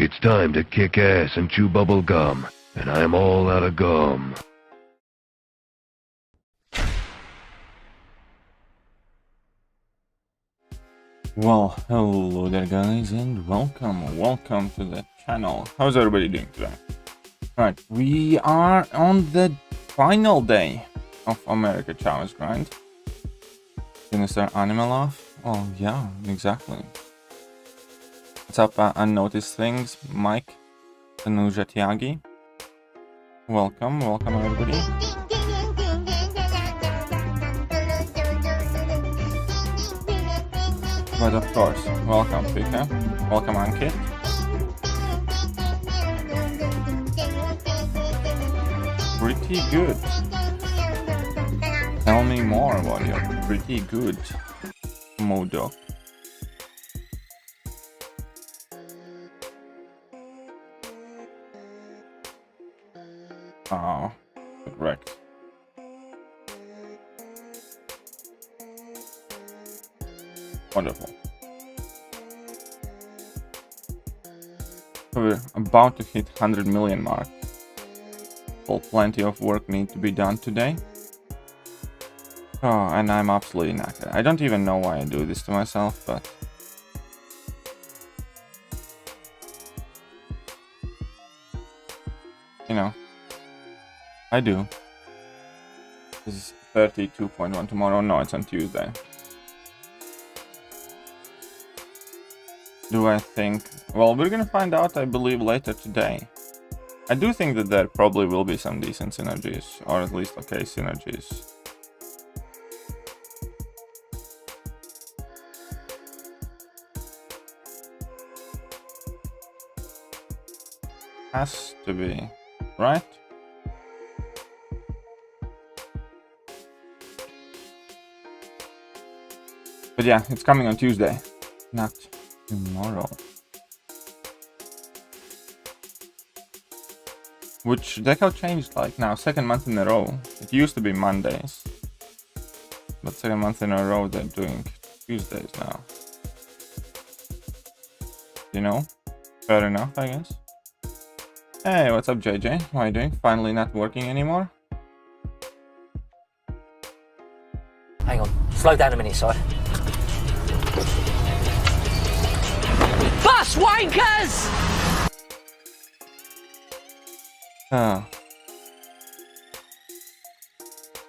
It's time to kick ass and chew bubble gum, and I'm all out of gum. Well, hello there guys, and welcome to the channel. How's everybody doing today? Right, we are on the final day of America Chavez grind. Is there animal off? Oh yeah, exactly. What's up, unnoticed things, Mike, Tanuja Tyagi? Welcome everybody. But of course, welcome Pika, welcome Ankit. Pretty good. Tell me more about your pretty good Modo. Oh, correct. Wonderful. We're about to hit 100 million mark. Well, plenty of work needs to be done today. Oh, and I'm absolutely knackered. I don't even know why I do this to myself, but... you know, I do. This is 32.1 tomorrow. No, it's on Tuesday. Do I think... well, we're gonna find out, I believe, later today. I do think that there probably will be some decent synergies, or at least okay synergies. Has to be, right? But yeah, it's coming on Tuesday, not tomorrow. Which they have changed, like now, second month in a row. It used to be Mondays, but second month in a row they're doing Tuesdays now. You know, fair enough, I guess. Hey, what's up, JJ? How are you doing? Finally not working anymore? Hang on, slow down a minute, Si. Bus wankers! Ah.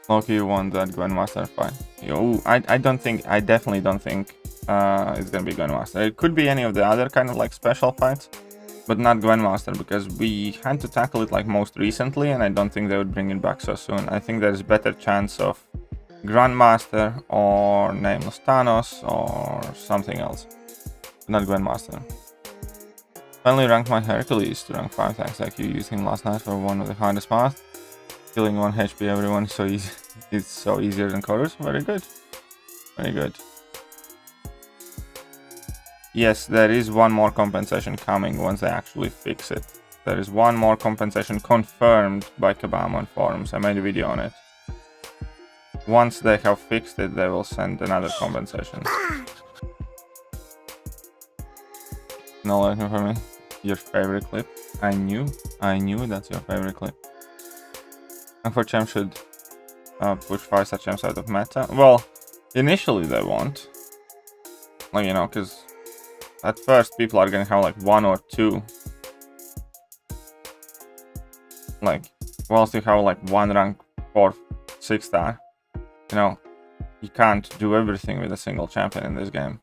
Loki won that Grandmaster fight. Yo, I definitely don't think it's gonna be Grandmaster. It could be any of the other kind of like special fights, but not Grandmaster, because we had to tackle it like most recently, and I don't think they would bring it back so soon. I think there's better chance of Grandmaster or Nameless Thanos or something else, but not Grandmaster. Finally ranked my Hercules to rank 5 thanks like you used him last night for one of the hardest paths. Killing 1 HP everyone so easy. It's so easier than Chorus. Very good. Very good. Yes, there is one more compensation coming once they actually fix it. There is one more compensation confirmed by Kabam on forums. I made a video on it. Once they have fixed it, they will send another compensation. No learning for me. Your favorite clip. I knew that's your favorite clip. And for champ should push 5-star champs out of meta. Well, initially they won't. Like, you know, because at first people are gonna have like 1 or 2. Like, whilst you have like 1 rank 4 6-star, you know, you can't do everything with a single champion in this game.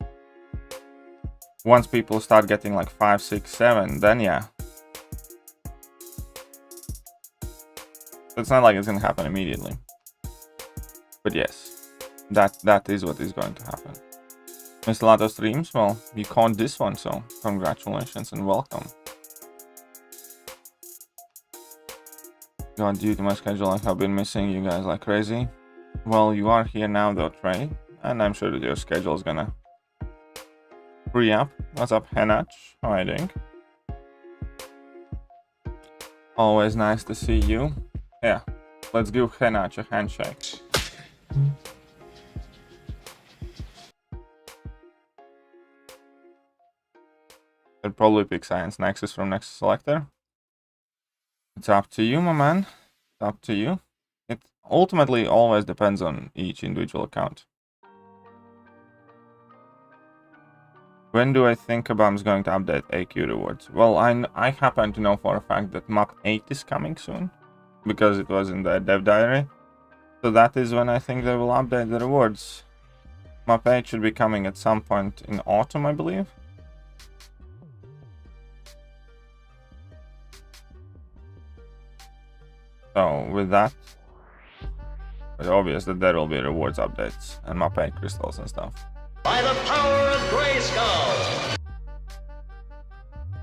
Once people start getting like 5, 6, 7, then yeah. It's not like it's gonna happen immediately. But yes, that is what is going to happen. Missed a lot of streams. Well, you caught this one, so congratulations and welcome. God, due to my schedule, I have been missing you guys like crazy. Well, you are here now though, Trey, and I'm sure that your schedule is gonna free up. What's up, Henach? How are you doing? Always nice to see you. Yeah, let's give Henach a handshake. I'd probably pick Science Nexus from Nexus Selector. It's up to you, my man. It's up to you. It ultimately always depends on each individual account. When do I think Kabam's going to update AQ rewards? Well, I happen to know for a fact that map 8 is coming soon, because it was in the dev diary. So that is when I think they will update the rewards. Map 8 should be coming at some point in autumn, I believe. So with that, it's obvious that there will be rewards updates and map 8 crystals and stuff. By the power of Grayskull!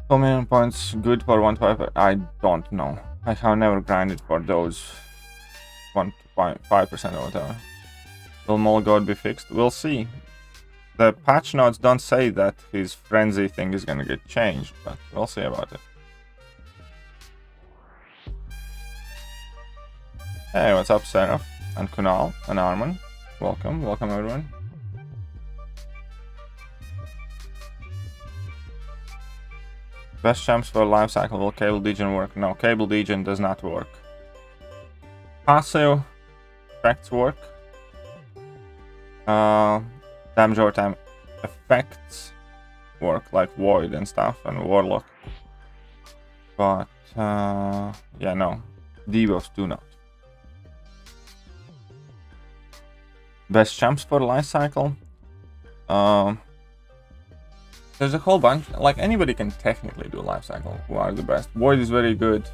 4 million points, good for 1 to 5. I don't know. I have never grinded for those 1 to 5% or whatever. Will Molgod be fixed? We'll see. The patch notes don't say that his frenzy thing is gonna get changed, but we'll see about it. Hey, what's up, Seraph? And Kunal and Arman. Welcome, welcome everyone. Best champs for life cycle. Will Cable Degen work? No, Cable Degen does not work. Passive effects work. Damage over time effects work, like Void and stuff, and Warlock. But, yeah, no. Debuffs do not. Best champs for life cycle. There's a whole bunch. Like, anybody can technically do life cycle. Who are the best? Void is very good.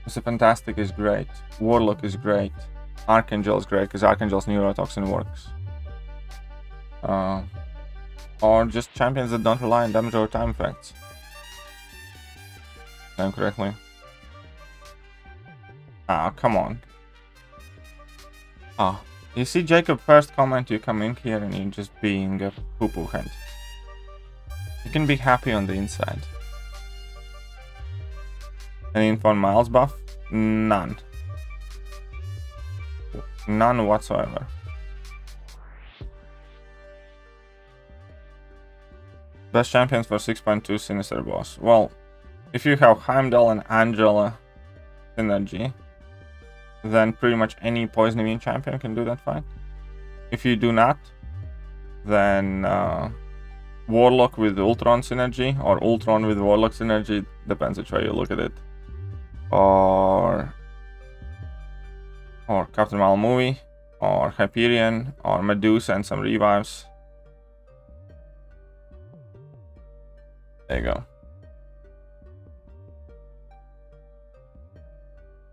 Mr. Fantastic is great. Warlock is great. Archangel is great because Archangel's neurotoxin works. Or just champions that don't rely on damage over time effects. Name correctly. Ah, come on. Ah, you see Jacob first comment, you come in here and you're just being a poo-poo head. You can be happy on the inside. Any info on Miles buff? None. None whatsoever. Best champions for 6.2 Sinister boss. Well, if you have Heimdall and Angela synergy, then pretty much any poison immune champion can do that fight. If you do not, then Warlock with Ultron synergy, or Ultron with Warlock synergy, depends which way you look at it. Or Captain Marvel movie, or Hyperion, or Medusa and some revives. There you go.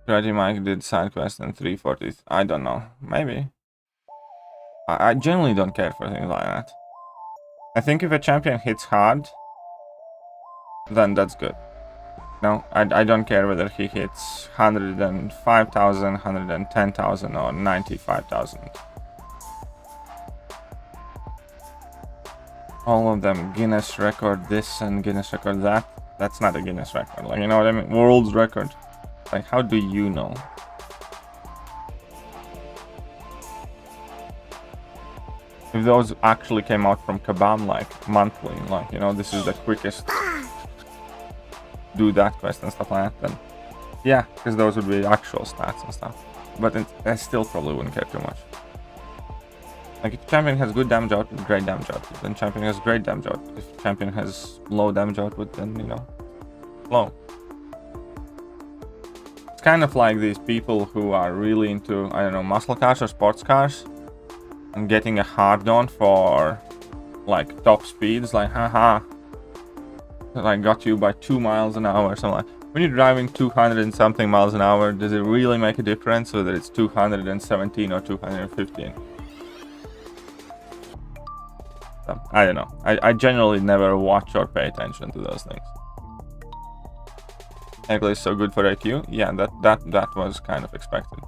Grady Mike did side quest and 340. I don't know. Maybe. I generally don't care for things like that. I think if a champion hits hard, then that's good. No, I don't care whether he hits 105,000, 110,000, or 95,000. All of them Guinness record this and Guinness record that. That's not a Guinness record. Like, you know what I mean? World's record. Like, how do you know? If those actually came out from Kabam, like, monthly, like, you know, this is the quickest do that quest and stuff like that, then yeah, because those would be actual stats and stuff. But I still probably wouldn't care too much. Like, if champion has good damage output, great damage output, then champion has great damage output. If champion has low damage output, then, you know, low. It's kind of like these people who are really into, I don't know, muscle cars or sports cars, and getting a hard on for, like, top speeds, like, haha, I got you by 2 miles an hour or something like. When you're driving 200 and something miles an hour, does it really make a difference whether it's 217 or 215? So, I don't know. I generally never watch or pay attention to those things. Eggley is so good for AQ. Yeah, that was kind of expected.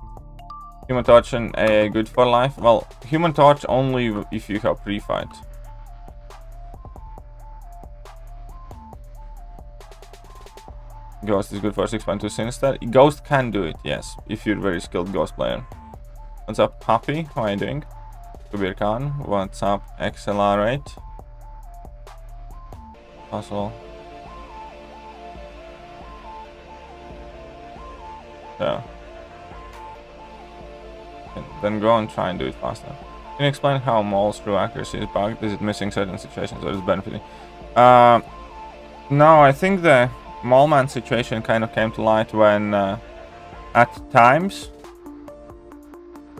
Human Torch and AA good for life? Well, Human Torch only if you have pre-fight. Ghost is good for 6.2 Sinister. Ghost can do it, yes, if you're a very skilled Ghost player. What's up, Happy? How are you doing? Kabir Khan. What's up, Accelerate? Puzzle. So then go and try and do it faster. Can you explain how Maul's true accuracy is bugged? Is it missing certain situations or is it benefiting? No, I think the Maulman situation kind of came to light when at times,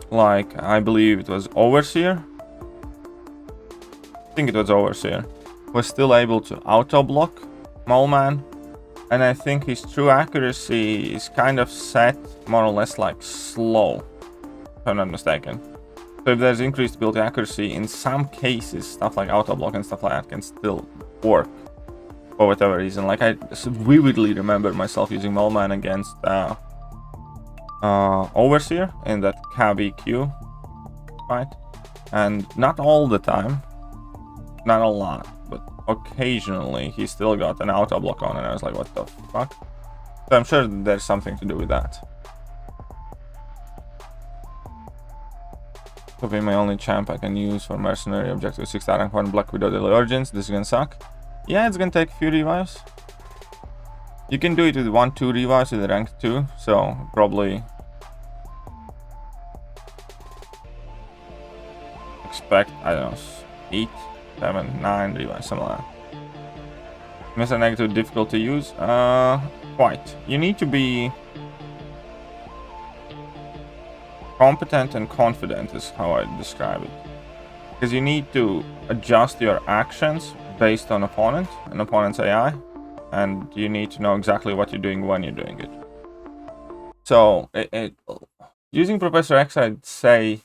like I believe it was Overseer, I think it was Overseer, was still able to auto block Maulman, and I think his true accuracy is kind of set more or less like slow, if I'm not mistaken. So if there's increased build accuracy, in some cases stuff like auto block and stuff like that can still work for whatever reason. Like I vividly remember myself using Maulman against Overseer in that KBQ fight, and not all the time, not a lot, but occasionally he still got an auto block on, and I was like, what the fuck? So I'm sure there's something to do with that. Could be my only champ I can use for mercenary objective 6 rank 1 Black Widow Divergence. This is gonna suck. Yeah, it's gonna take a few revives. You can do it with 1-2 revives with rank 2, so probably expect, I don't know, 8, 7, 9 revives, something like that. Mr. Negative difficult to use? Quite. You need to be competent and confident is how I describe it. Because you need to adjust your actions based on an opponent's AI, and you need to know exactly what you're doing when you're doing it. So using Professor X, I'd say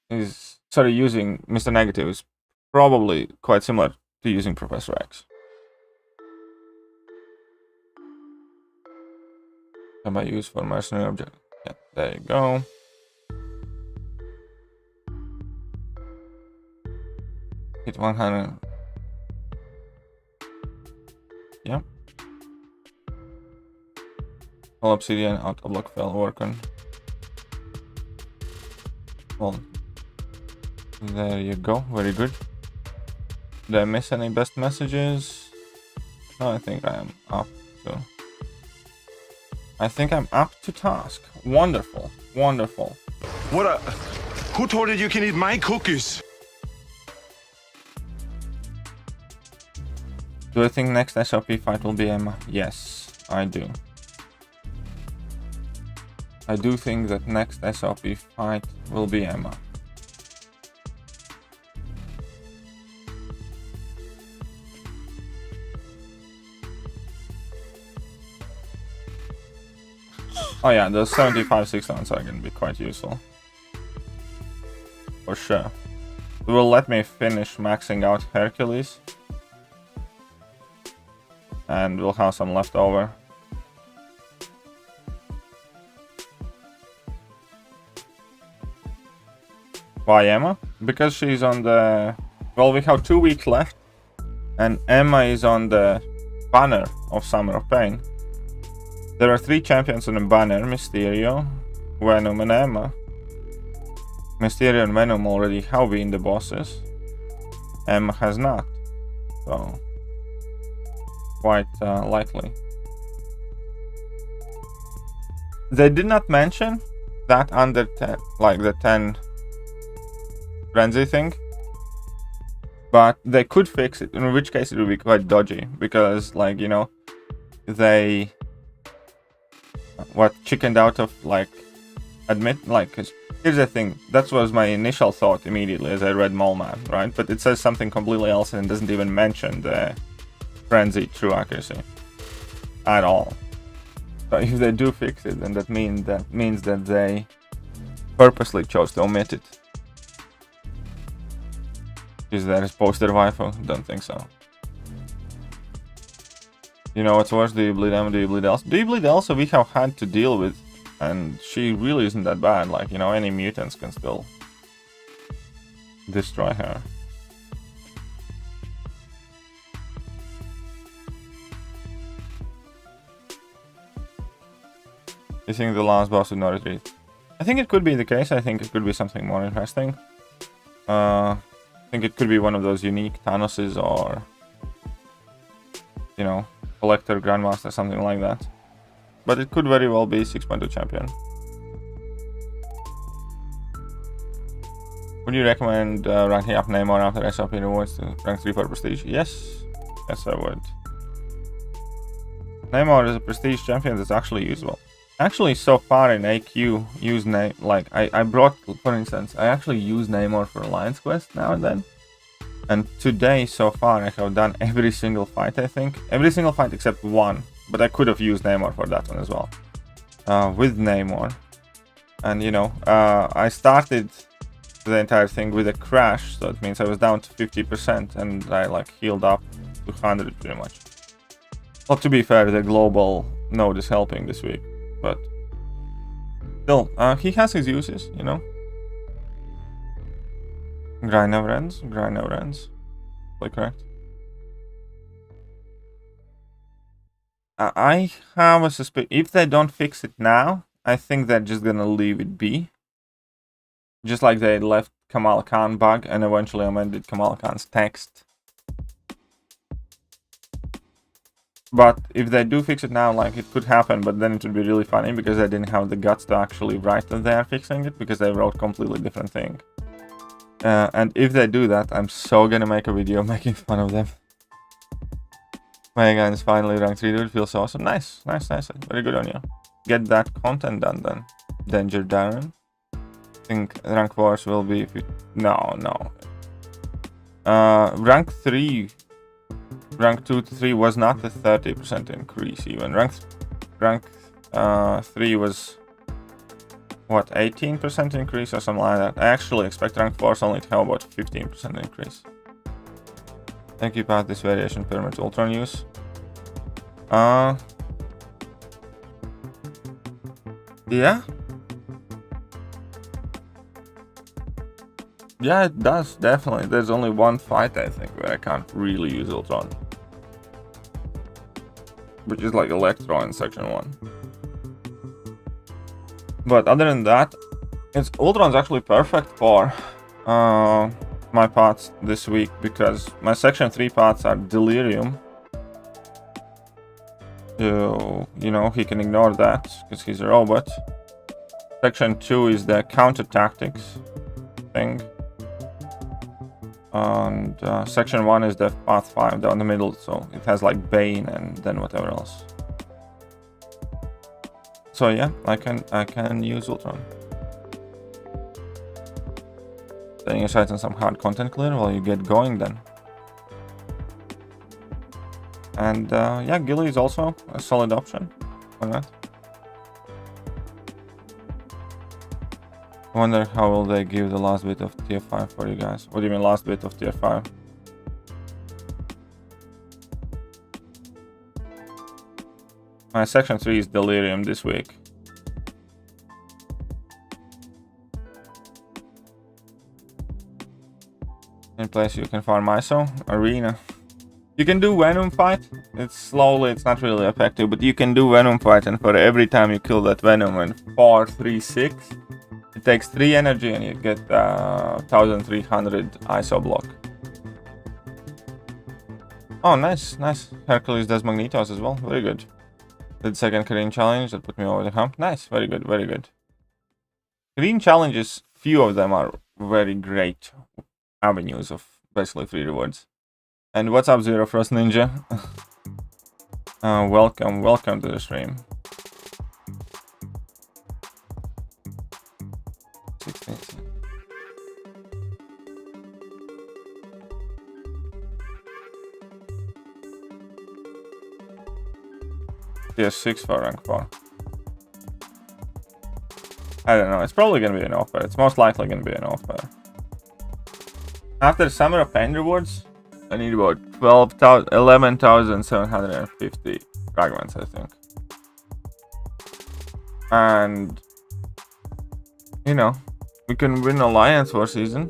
using Mr. Negative is probably quite similar to using Professor X. Can I use for mercenary object? Yeah, there you go. Hit 100. Yep. All obsidian, auto block fell working. Well, there you go. Very good. Did I miss any best messages? No, I think I am up to. I think I'm up to task. Wonderful, wonderful. Who told you you can eat my cookies? Do I think next SOP fight will be Emma? Yes, I do. I do think that next SOP fight will be Emma. Oh yeah, those 75 6-rounds are gonna be quite useful. For sure. It will let me finish maxing out Hercules. And we'll have some left over. Why Emma? Because she's on the... Well, we have 2 weeks left. And Emma is on the banner of Summer of Pain. There are 3 champions on the banner, Mysterio, Venom and Emma. Mysterio and Venom already have been the bosses. Emma has not. So, quite likely. They did not mention that under 10, like the 10 frenzy thing. But they could fix it, in which case it would be quite dodgy. Because, like, you know, they... chickened out of, like, cause here's the thing, that was my initial thought immediately as I read Maulman, right? But it says something completely else and doesn't even mention the frenzy true accuracy at all. So if they do fix it, then that means that they purposely chose to omit it. Is there a poster waifu? Don't think so. You know what's worse? Do you bleed Emma? Do you bleed Elsa? Do you bleed Elsa? We have had to deal with, and she really isn't that bad. Like, you know, any mutants can still destroy her. You think the last boss would not retreat? I think it could be the case. I think it could be something more interesting. I think it could be one of those unique Thanoses or, you know, Collector, Grandmaster, something like that. but it could very well be 6.2 champion. Would you recommend ranking up Neymar after SOP rewards to rank 3 for prestige? Yes, yes I would. Neymar is a prestige champion that's actually usable. Actually, so far in AQ, use I brought, for instance, I actually use Neymar for Alliance Quest now and then. And today, so far, I have done every single fight, I think. Every single fight except one. But I could have used Neymar for that one as well. With Neymar. And, you know, I started the entire thing with a crash. So it means I was down to 50% and I, like, healed up to 100 pretty much. Well, to be fair, the global node is helping this week. But still, he has his uses, you know. Grind never ends. Grind never ends. Like, correct? I have a suspicion. If they don't fix it now, I think they're just gonna leave it be. Just like they left Kamal Khan bug and eventually amended Kamal Khan's text. But if they do fix it now, like, it could happen, but then it would be really funny because they didn't have the guts to actually write that they are fixing it because they wrote completely different thing. And if they do that, I'm so gonna make a video making fun of them. My guy is finally ranked 3, dude. Feels awesome. Nice, nice, nice. Very good on you. Get that content done then. Danger Darren. I think rank 4s will be... No. Rank 3... Rank 2 to 3 was not a 30% increase even. Rank 3 was... What, 18% increase or something like that? I actually expect rank 4s only to have about 15% increase. Thank you about this variation pyramid Ultron use. Yeah. Yeah, it does, definitely. There's only one fight, I think, where I can't really use Ultron. Which is like Electro in section 1. But other than that, Ultron's actually perfect for my parts this week because my section 3 parts are Delirium. So, you know, he can ignore that because he's a robot. Section 2 is the counter tactics thing. And section 1 is the path 5 down the middle, so it has like Bane and then whatever else. So yeah, I can use Ultron. Setting your sights on some hard content clear while you get going then. And yeah, Gilly is also a solid option. Why not? I wonder how will they give the last bit of tier 5 for you guys. What do you mean last bit of tier 5? My section 3 is Delirium this week. In place you can farm ISO, Arena. You can do Venom fight. It's slowly, it's not really effective, but you can do Venom fight, and for every time you kill that Venom in 4, 3, 6, it takes 3 energy and you get 1300 ISO block. Oh, nice, nice. Hercules does Magnetos as well. Very good. Did second Green challenge that put me over the hump. Nice, very good, very good. Green challenges, few of them are very great avenues of basically free rewards. And what's up, ZeroFrostNinja? Welcome to the stream. 16. Tier 6 for rank 4. I don't know, it's probably gonna be an offer. It's most likely gonna be an offer. After Summer of Pain rewards, I need about 11,750 fragments, I think. And, you know, we can win Alliance War season.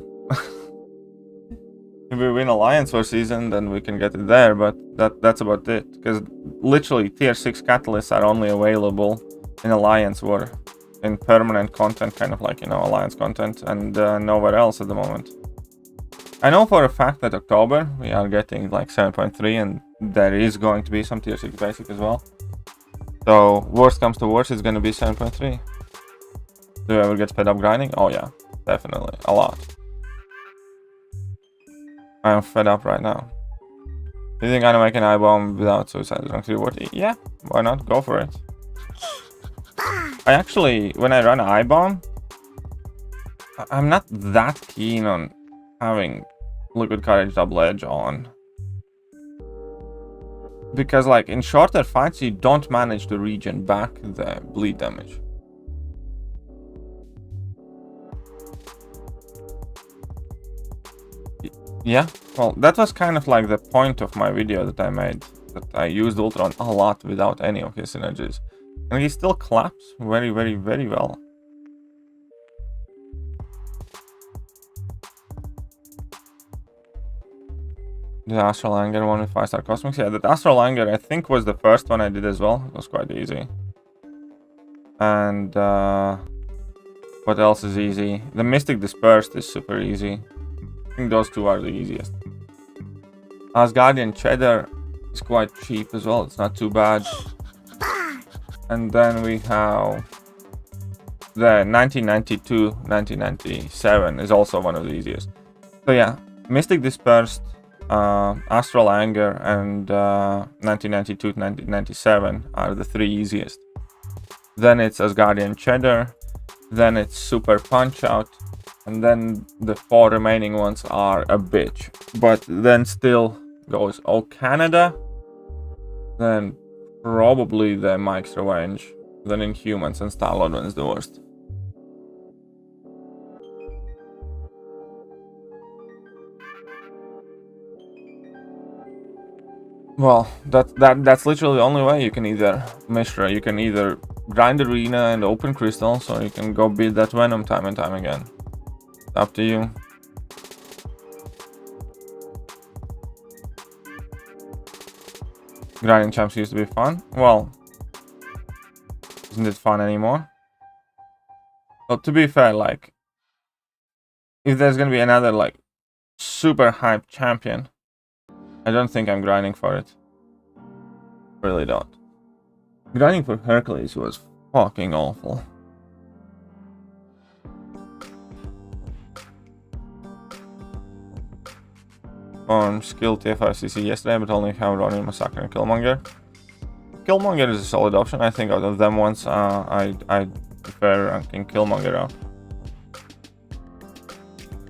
If we win Alliance War season, then we can get it there, but that's about it. Because literally, tier 6 catalysts are only available in Alliance War. In permanent content, kind of like, you know, Alliance content, and nowhere else at the moment. I know for a fact that October we are getting like 7.3, and there is going to be some tier 6 basic as well. So worst comes to worst, it's gonna be 7.3. Do you ever get fed up grinding? Oh yeah, definitely, a lot. I am fed up right now. Do you think I can make an I-bomb without suicide rank 3 reward? Yeah, why not? Go for it. I actually, when I run I-bomb, I'm not that keen on having Liquid Courage double edge on. Because like in shorter fights, you don't manage to regen back the bleed damage. Yeah, well, that was kind of like the point of my video that I made. That I used Ultron a lot without any of his synergies. And he still claps very, very, very well. The Astral Anger one with 5-star Cosmics. Yeah, that Astral Anger I think was the first one I did as well. It was quite easy. And what else is easy? The Mystic Dispersed is super easy. I think those two are the easiest. Asgardian Cheddar is quite cheap as well. It's not too bad. And then we have the 1992-1997 is also one of the easiest. So yeah, Mystic Dispersed, Astral Anger, and 1992-1997 are the three easiest. Then it's Asgardian Cheddar, then it's Super Punch Out, and then the 4 remaining ones are a bitch. But then still goes Oh Canada, then probably the Mike's Revenge, then Inhumans, and Star-Lord one is the worst. Well, that's literally the only way you can either Mishra. You can either grind arena and open crystals, or you can go beat that Venom time and time again. It's up to you. Grinding champs used to be fun. Well, isn't it fun anymore? Well, to be fair, like, if there's gonna be another like super hype champion, I don't think I'm grinding for it. Really don't. Grinding for Hercules was fucking awful. On skill TF5CC yesterday, but only have Ronin, Massacre, and Killmonger. Killmonger is a solid option. I think out of them ones, I prefer ranking Killmonger up.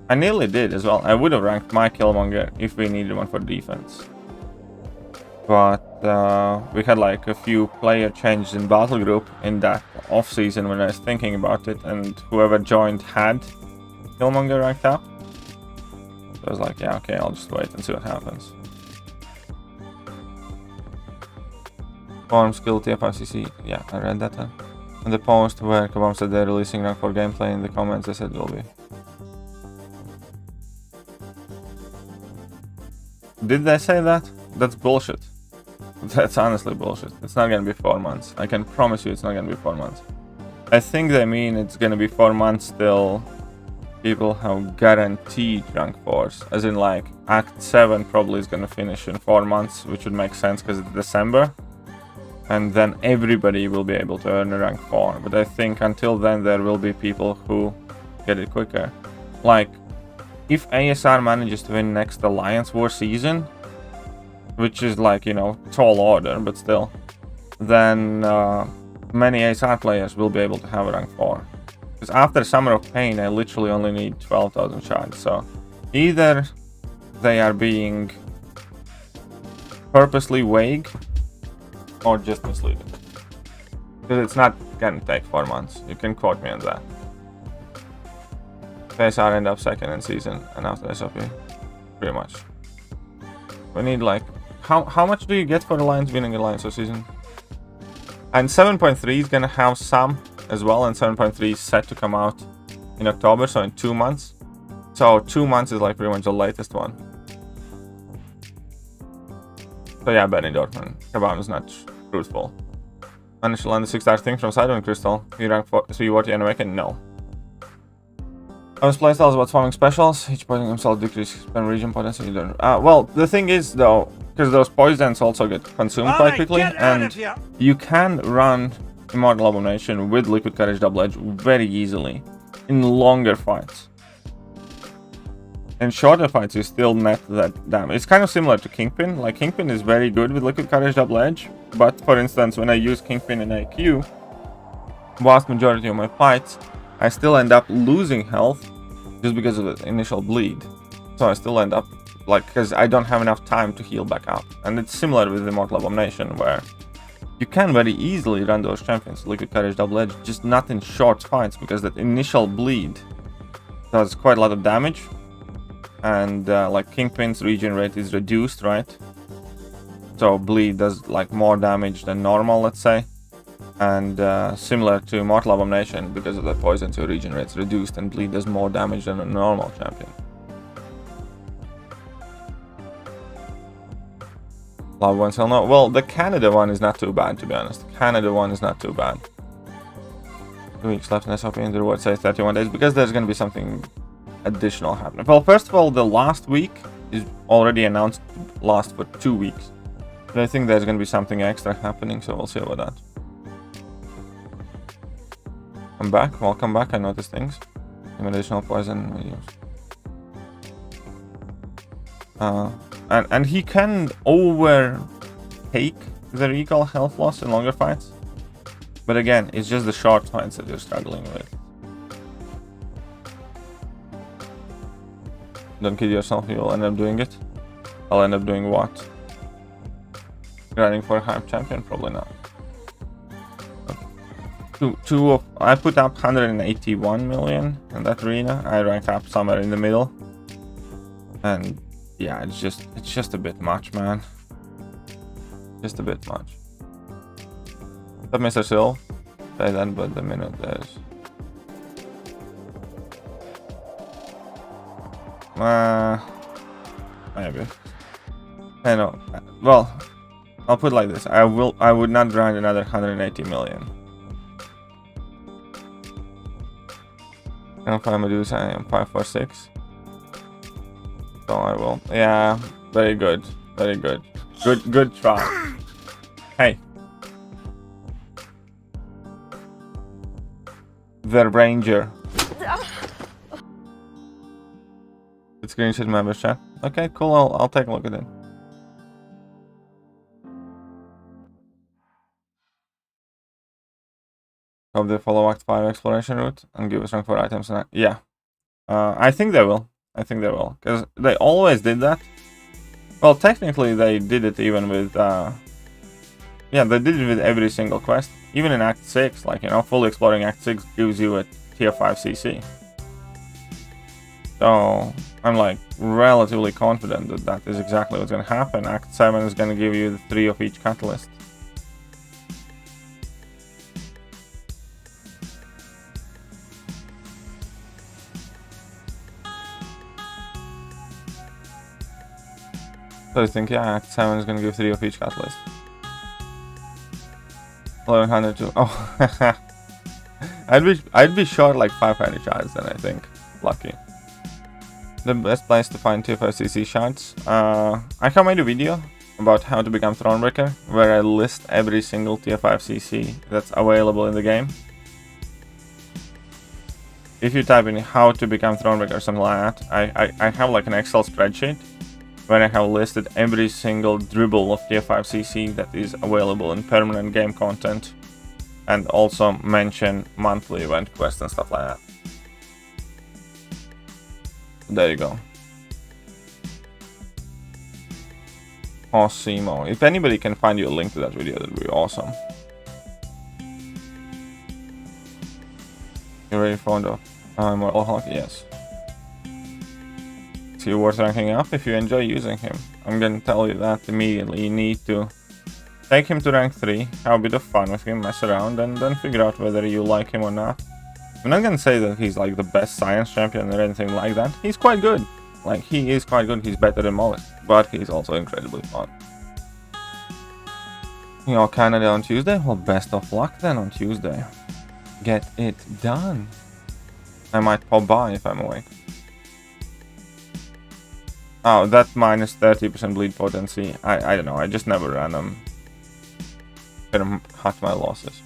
I nearly did as well. I would have ranked my Killmonger if we needed one for defense. But we had like a few player changes in battle group in that off season when I was thinking about it, and whoever joined had Killmonger ranked up. So I was like, yeah, okay, I'll just wait and see what happens. Form skill TF5CC. Yeah, I read that. And the post where Kabam said they're releasing rank 4 gameplay, in the comments I said it will be. Did they say that? That's bullshit. That's honestly bullshit. It's not gonna be 4 months. I can promise you it's not gonna be 4 months. I think they mean it's gonna be 4 months till people have guaranteed rank 4s. As in like Act 7 probably is gonna finish in 4 months, which would make sense because it's December. And then everybody will be able to earn a rank 4. But I think until then there will be people who get it quicker. Like, if ASR manages to win next Alliance War season, which is like, you know, tall order, but still, then many ASR players will be able to have a rank 4. Because after Summer of Pain, I literally only need 12,000 shards. So either they are being purposely vague or just misleading. Because it's not gonna take 4 months. You can quote me on that. ASR end up second in season and after SOP. Pretty much. We need like... How much do you get for Alliance winning Alliance of season? And 7.3 is gonna have some as well, and 7.3 is set to come out in October, so in 2 months. So 2 months is like pretty much the latest one. So yeah, Benny Dortmund. Kabam is not truthful. Managed to land the 6-star thing from Sidewind Crystal. You rank 3 Warty and Awaken? No. His playstyle is about farming specials. Each pointing himself decreases spam region potency. Well, the thing is though, because those poisons also get consumed quite quickly, and you can run Immortal Abomination with Liquid Courage Double Edge very easily in longer fights. In shorter fights, you still net that damage. It's kind of similar to Kingpin. Like, Kingpin is very good with Liquid Courage Double Edge, but for instance, when I use Kingpin in AQ, vast majority of my fights, I still end up losing health just because of the initial bleed. So I still end up, like, because I don't have enough time to heal back up. And it's similar with Immortal Abomination, where you can very easily run those champions, Liquid Courage Double Edge, just not in short fights, because that initial bleed does quite a lot of damage. And like Kingpin's regen rate is reduced, right? So bleed does like more damage than normal, let's say. And similar to Immortal Abomination, because of the poison, so regen rate's reduced and bleed does more damage than a normal champion. Love one still no. Well, the Canada one is not too bad, to be honest. The Canada one is not too bad. 2 weeks left in SOP and the reward says 31 days, because there's going to be something additional happening. Well, first of all, the last week is already announced to last for 2 weeks. But I think there's going to be something extra happening, so we'll see about that. I'm back. Welcome back. I noticed things. Some additional poison we use. And he can overtake the recall health loss in longer fights. But again, it's just the short fights that you're struggling with. Don't kid yourself, you'll end up doing it. I'll end up doing what? Grinding for a hype champion? Probably not. I put up 181 million in that arena. I rank up somewhere in the middle. And yeah, it's just a bit much, man. Just a bit much. But Mr. Sill, say that, but the minute there's maybe. I know. Well, I'll put it like this. I would not grind another 180 million. And if I'm Medusa, I am 546. So I will. Yeah, very good. Very good. Good try. Hey. The Ranger. It's screenshot members chat. Okay, cool. I'll take a look at it. Hope they follow Act 5 exploration route and give us rank 4 items. And yeah, I think they will. I think they will, because they always did that. Well, technically they did it even with yeah, they did it with every single quest. Even in Act 6, like, you know, fully exploring Act 6 gives you a tier 5 CC. So I'm like relatively confident that that is exactly what's going to happen. Act 7 is going to give you the 3 of each catalyst. So I think, yeah, Act 7 is going to give 3 of each catalyst. 1100 to... Oh, I'd be short like 500 shards then, I think. Lucky. The best place to find tier 5 CC shards. I have made a video about how to become Thronebreaker, where I list every single tier 5 CC that's available in the game. If you type in how to become Thronebreaker or something like that, I have like an Excel spreadsheet where I have listed every single dribble of tier 5 CC that is available in permanent game content, and also mention monthly event quests and stuff like that. There you go. Osimo. If anybody can find you a link to that video, that'd be awesome. You're very fond of Mortal Hulk? Yes. Is he worth ranking up if you enjoy using him? I'm gonna tell you that immediately. You need to take him to rank 3, have a bit of fun with him, mess around, and then figure out whether you like him or not. I'm not gonna say that he's like the best science champion or anything like that. He's quite good. Like, he is quite good. He's better than most, but he's also incredibly fun. You know, Canada on Tuesday? Well, best of luck then on Tuesday. Get it done. I might pop by if I'm awake. Oh, that minus 30% bleed potency. I don't know. I just never ran them. Gonna cut my losses.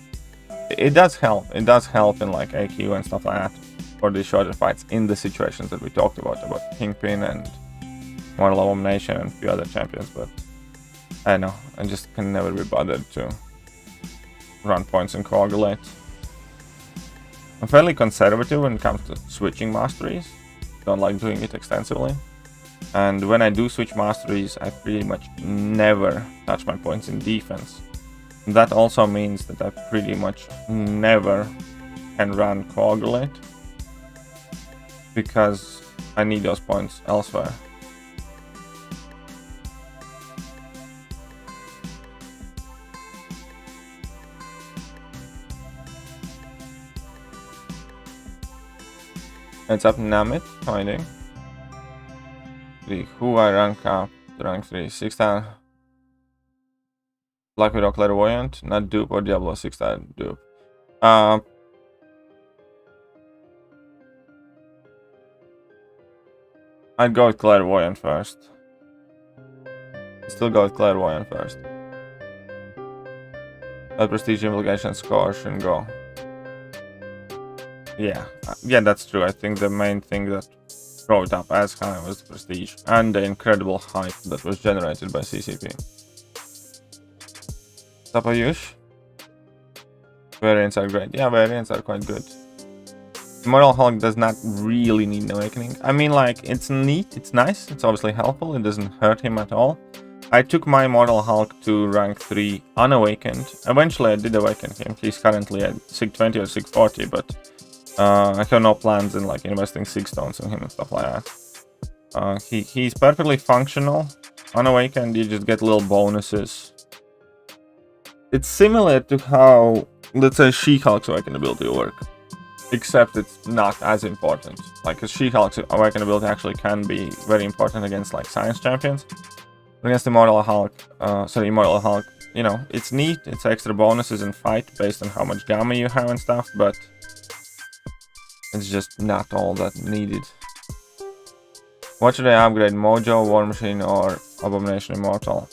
It does help. It does help in like AQ and stuff like that for the shorter fights in the situations that we talked about Kingpin and Mortal Abomination and a few other champions. But I don't know. I just can never be bothered to run points and coagulate. I'm fairly conservative when it comes to switching masteries. Don't like doing it extensively. And when I do switch masteries, I pretty much never touch my points in defense. That also means that I pretty much never can run coagulate because I need those points elsewhere. It's up Namit, finding. Who I rank up to rank 3, 6-star Black Widow Clairvoyant, not dupe, or Diablo 6-star dupe. I'd go with Clairvoyant first. Still go with Clairvoyant first. That prestige implication score shouldn't go. Yeah, that's true. I think the main thing that brought up as high was the prestige and the incredible hype that was generated by CCP. Tapayush. Variants are great. Yeah, variants are quite good. Immortal Hulk does not really need an awakening. I mean, like, it's neat, it's nice, it's obviously helpful, it doesn't hurt him at all. I took my Immortal Hulk to rank 3 unawakened. Eventually I did awaken him. He's currently at SIG 20 or SIG 40, but I have no plans in like investing 6 stones in him and stuff like that. He's perfectly functional. Unawakened, you just get little bonuses. It's similar to how, let's say, She-Hulk's awakened ability work, except it's not as important. Like, a She-Hulk's awakened ability actually can be very important against like science champions. Against Immortal Hulk, you know, it's neat. It's extra bonuses in fight based on how much gamma you have and stuff, but it's just not all that needed. What should I upgrade? Mojo, War Machine, or Abomination Immortal?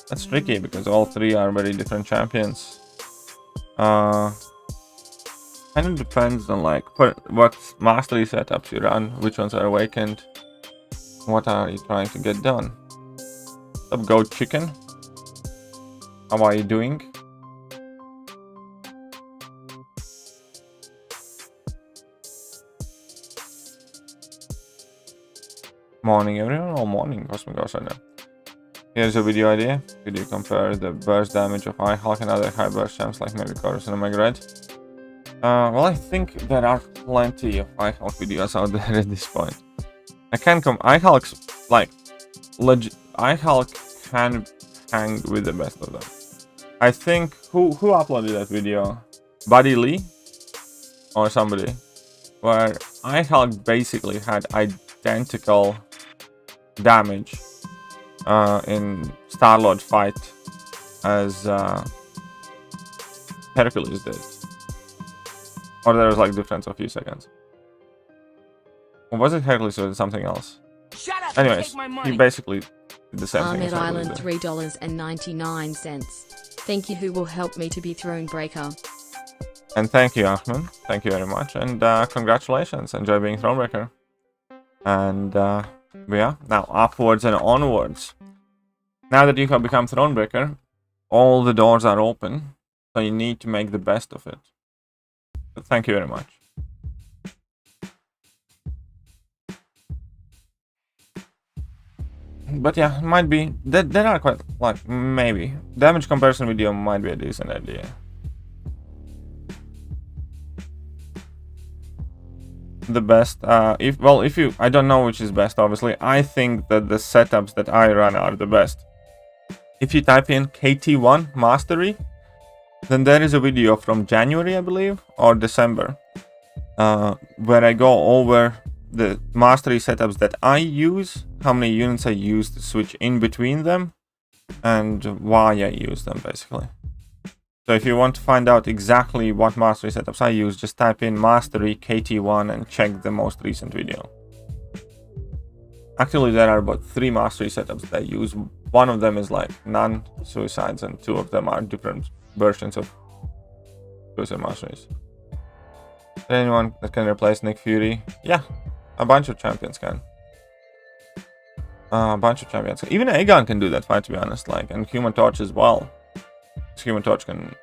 That's tricky because all 3 are very different champions. Kind of depends on like what mastery setups you run, which ones are awakened, what are you trying to get done. What's up, Goat Chicken? How are you doing? Morning everyone, all morning, Cosmic Ghost right now. Here's a video idea. Could you compare the burst damage of iHulk and other high burst champs like maybe Chorus and Omega Red? Well, I think there are plenty of iHulk videos out there at this point. I can come. iHulk's like legit. iHulk can hang with the best of them. I think who uploaded that video? Buddy Lee or somebody, where iHulk basically had identical damage in Star-Lord fight as Hercules did. Or there was like difference of a few seconds. Or was it Hercules or something else? Shut up, anyways, take my money. he basically did the same thing Ahmed as Island Hercules did. $3.99. Thank you, who will help me to be Throne Breaker. And thank you, Ahmed. Thank you very much. And congratulations. Enjoy being Thronebreaker. And yeah, now upwards and onwards. Now that you have become Thronebreaker, all the doors are open. So you need to make the best of it. So thank you very much. But yeah, it might be. There are quite, like, maybe. Damage comparison video might be a decent idea. The best, if you, I don't know which is best, obviously. I think that the setups that I run are the best. If you type in KT1 Mastery, then there is a video from January, I believe, or December, where I go over the mastery setups that I use, how many units I use to switch in between them, and why I use them, basically. So if you want to find out exactly what mastery setups I use, just type in Mastery KT1 and check the most recent video. Actually, there are about 3 mastery setups that I use. One of them is like non-suicides, and 2 of them are different versions of suicide masteries. Is there anyone that can replace Nick Fury? Yeah, a bunch of champions can. A bunch of champions. Even Aegon can do that fight, to be honest. Like, and Human Torch as well. Human Torch can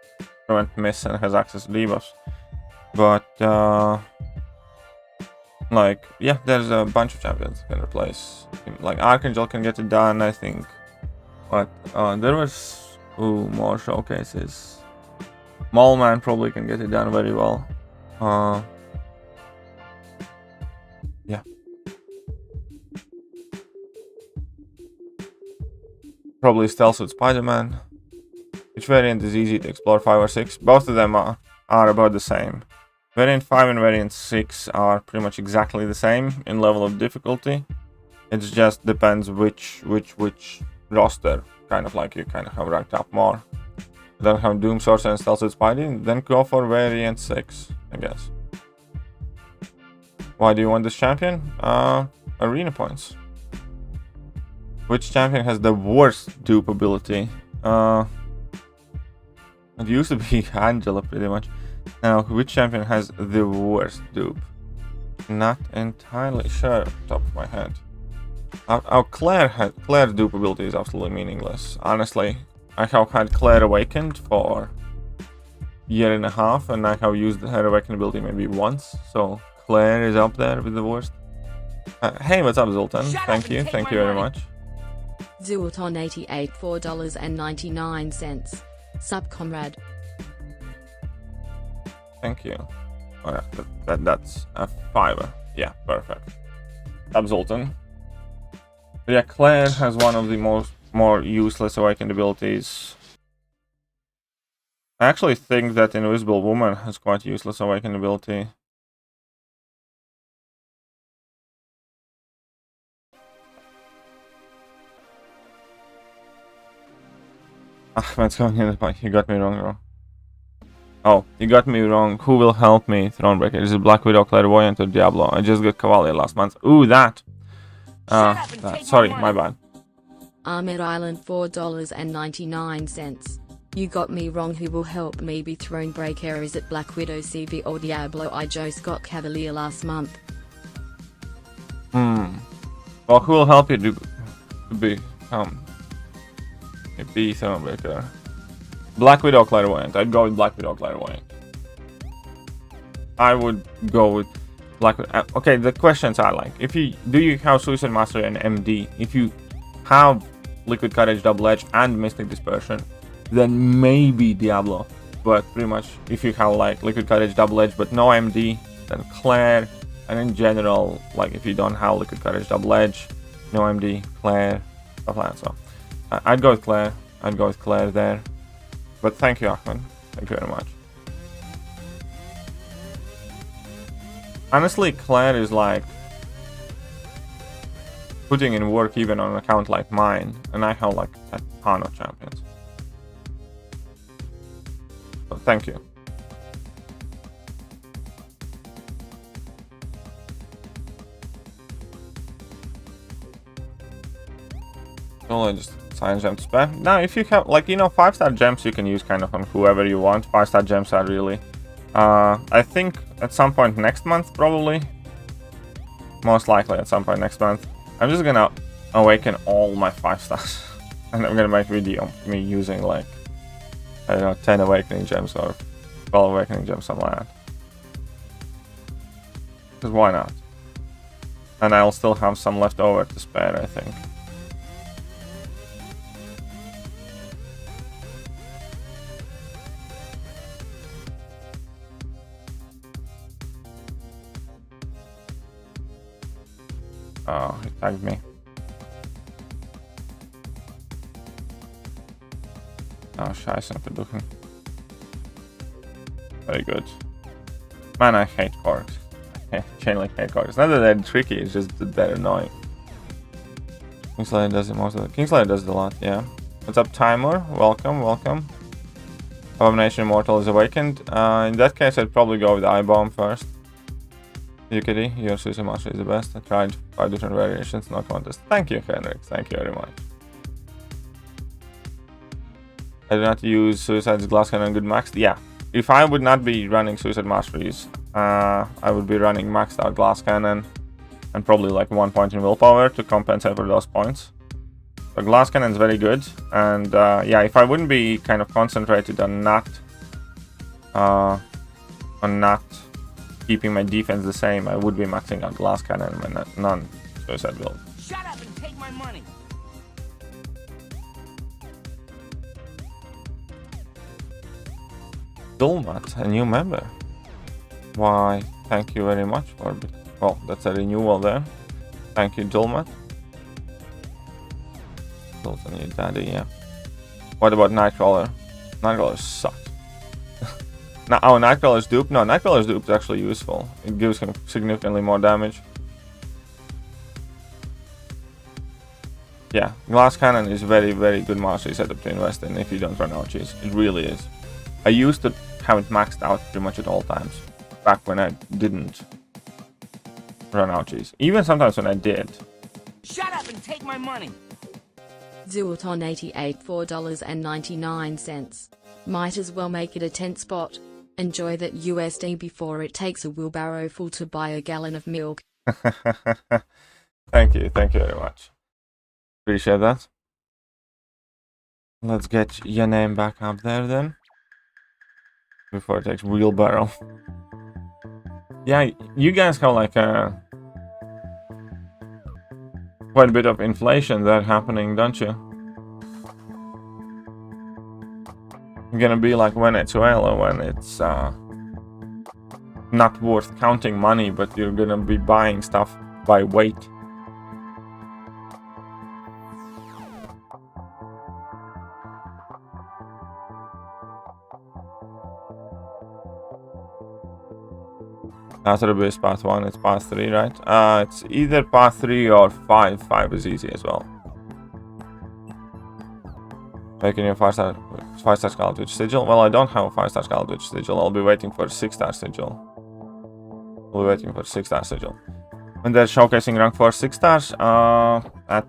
prevent miss and has access to debuffs. But like, yeah, there's a bunch of champions that can replace him. Like Archangel can get it done, I think. But there was more showcases. Mallman probably can get it done very well. Yeah. Probably Stealth with Spider-Man. Which variant is easy to explore, 5 or 6? Both of them are about the same. Variant 5 and Variant 6 are pretty much exactly the same in level of difficulty. It just depends which roster kind of like you kind of have ranked up more. Then have Doom Sorcerer and Stealth with Spidey, then go for Variant 6, I guess. Why do you want this champion? Arena points. Which champion has the worst dupe ability? It used to be Angela pretty much. Now, which champion has the worst dupe? Not entirely sure off the top of my head. Claire's dupe ability is absolutely meaningless. Honestly, I have had Claire Awakened for a year and a half, and I have used her Awakened ability maybe once. So Claire is up there with the worst. Hey, what's up, Zoltan? Thank you very much. Zoltan 88 $4.99. Sub Comrade. Thank you. Oh, yeah, that's a 5. Yeah, perfect. Sub Zoltan. But yeah, Claire has one of the more useless awakened abilities. I actually think that Invisible Woman has quite useless awakened ability. Ahmed's going in the point. You got me wrong, bro. Oh, you got me wrong. Who will help me? Thronebreaker. Is it Black Widow, Clairvoyant, or Diablo? I just got Cavalier last month. Ooh, that. Sorry, my bad. Ahmed Island $4.99. You got me wrong. Who will help me be Thronebreaker? Is it Black Widow, CV, or Diablo? I just got Cavalier last month. Well, who will help you to become be Thronebreaker? Black Widow, Clairvoyant. I'd go with Black Widow, Clairvoyant. I would go with Black Widow. Okay, the questions are like, do you have Suicide Mastery and MD? If you have Liquid Courage, Double Edge, and Mystic Dispersion, then maybe Diablo. But pretty much, if you have like Liquid Courage, Double Edge, but no MD, then Claire. And in general, like if you don't have Liquid Courage, Double Edge, no MD, Claire, stuff like that. So I'd go with Claire. I'd go with Claire there. But thank you, Ahmed. Thank you very much. Honestly, Claire is like putting in work even on an account like mine, and I have like a ton of champions. So thank you. Well, I just sign gem to spam. Now, if you have, like, 5-star gems you can use kind of on whoever you want. 5-star gems are really, I think at some point next month, probably. Most likely at some point next month. I'm just gonna awaken all my 5-stars. And I'm gonna make a video of me using, like, I don't know, 10 awakening gems or 12 awakening gems, something like that. Because why not? And I'll still have some left over to spare, I think. Oh, he tagged me. Oh, scheiße, verduchen. Very good. Man, I hate corks. Chainlink hate corks. It's not that they're tricky, it's just that they're annoying. Kingslayer does it most of the... Kingslayer does it a lot, yeah. What's up, Timer? Welcome, welcome. Abomination Immortal is awakened. In that case, I'd probably go with Eye Bomb first. UKD, your Suicide Master is the best. I tried 5 different variations, no contest. Thank you, Henrik. Thank you very much. I do not use Suicide's Glass Cannon good maxed. Yeah, if I would not be running Suicide Masteries, I would be running maxed out Glass Cannon and probably like 1 point in willpower to compensate for those points. So Glass Cannon is very good, and yeah, if I wouldn't be kind of concentrated on not keeping my defense the same, I would be maxing out Glass Cannon and non-Suicide build. Shut up and take my money. Dulmat, a new member. Why, thank you very much for... Well, that's a renewal there. Thank you, Dulmat. Also need daddy, yeah. What about Nightcrawler? Nightcrawler sucks. No, oh, Nightcrawler's dupe? No, Nightcrawler's dupe is actually useful. It gives him significantly more damage. Yeah, Glass Cannon is very, very good mastery setup to invest in if you don't run ouchies. It really is. I used to have it maxed out pretty much at all times. Back when I didn't run ouchies. Even sometimes when I did. Shut up and take my money. Zulton 88 $4.99. Might as well make it a 10 spot. Enjoy that USD before it takes a wheelbarrow full to buy a gallon of milk. Thank you very much. Appreciate that. Let's get your name back up there then. Before it takes wheelbarrow. Yeah, you guys have like quite a bit of inflation there happening, don't you? You're gonna be like Venezuela when it's not worth counting money, but you're gonna be buying stuff by weight. After the base path 1, it's path 3, right? It's either path 3 or 5. 5 is easy as well. Making your 5-star Scarlet Witch sigil. Well, I don't have a 5-star Scarlet Witch sigil. I'll be waiting for a 6-star sigil. I'll be waiting for a 6-star sigil. When they're showcasing rank 4 6 stars at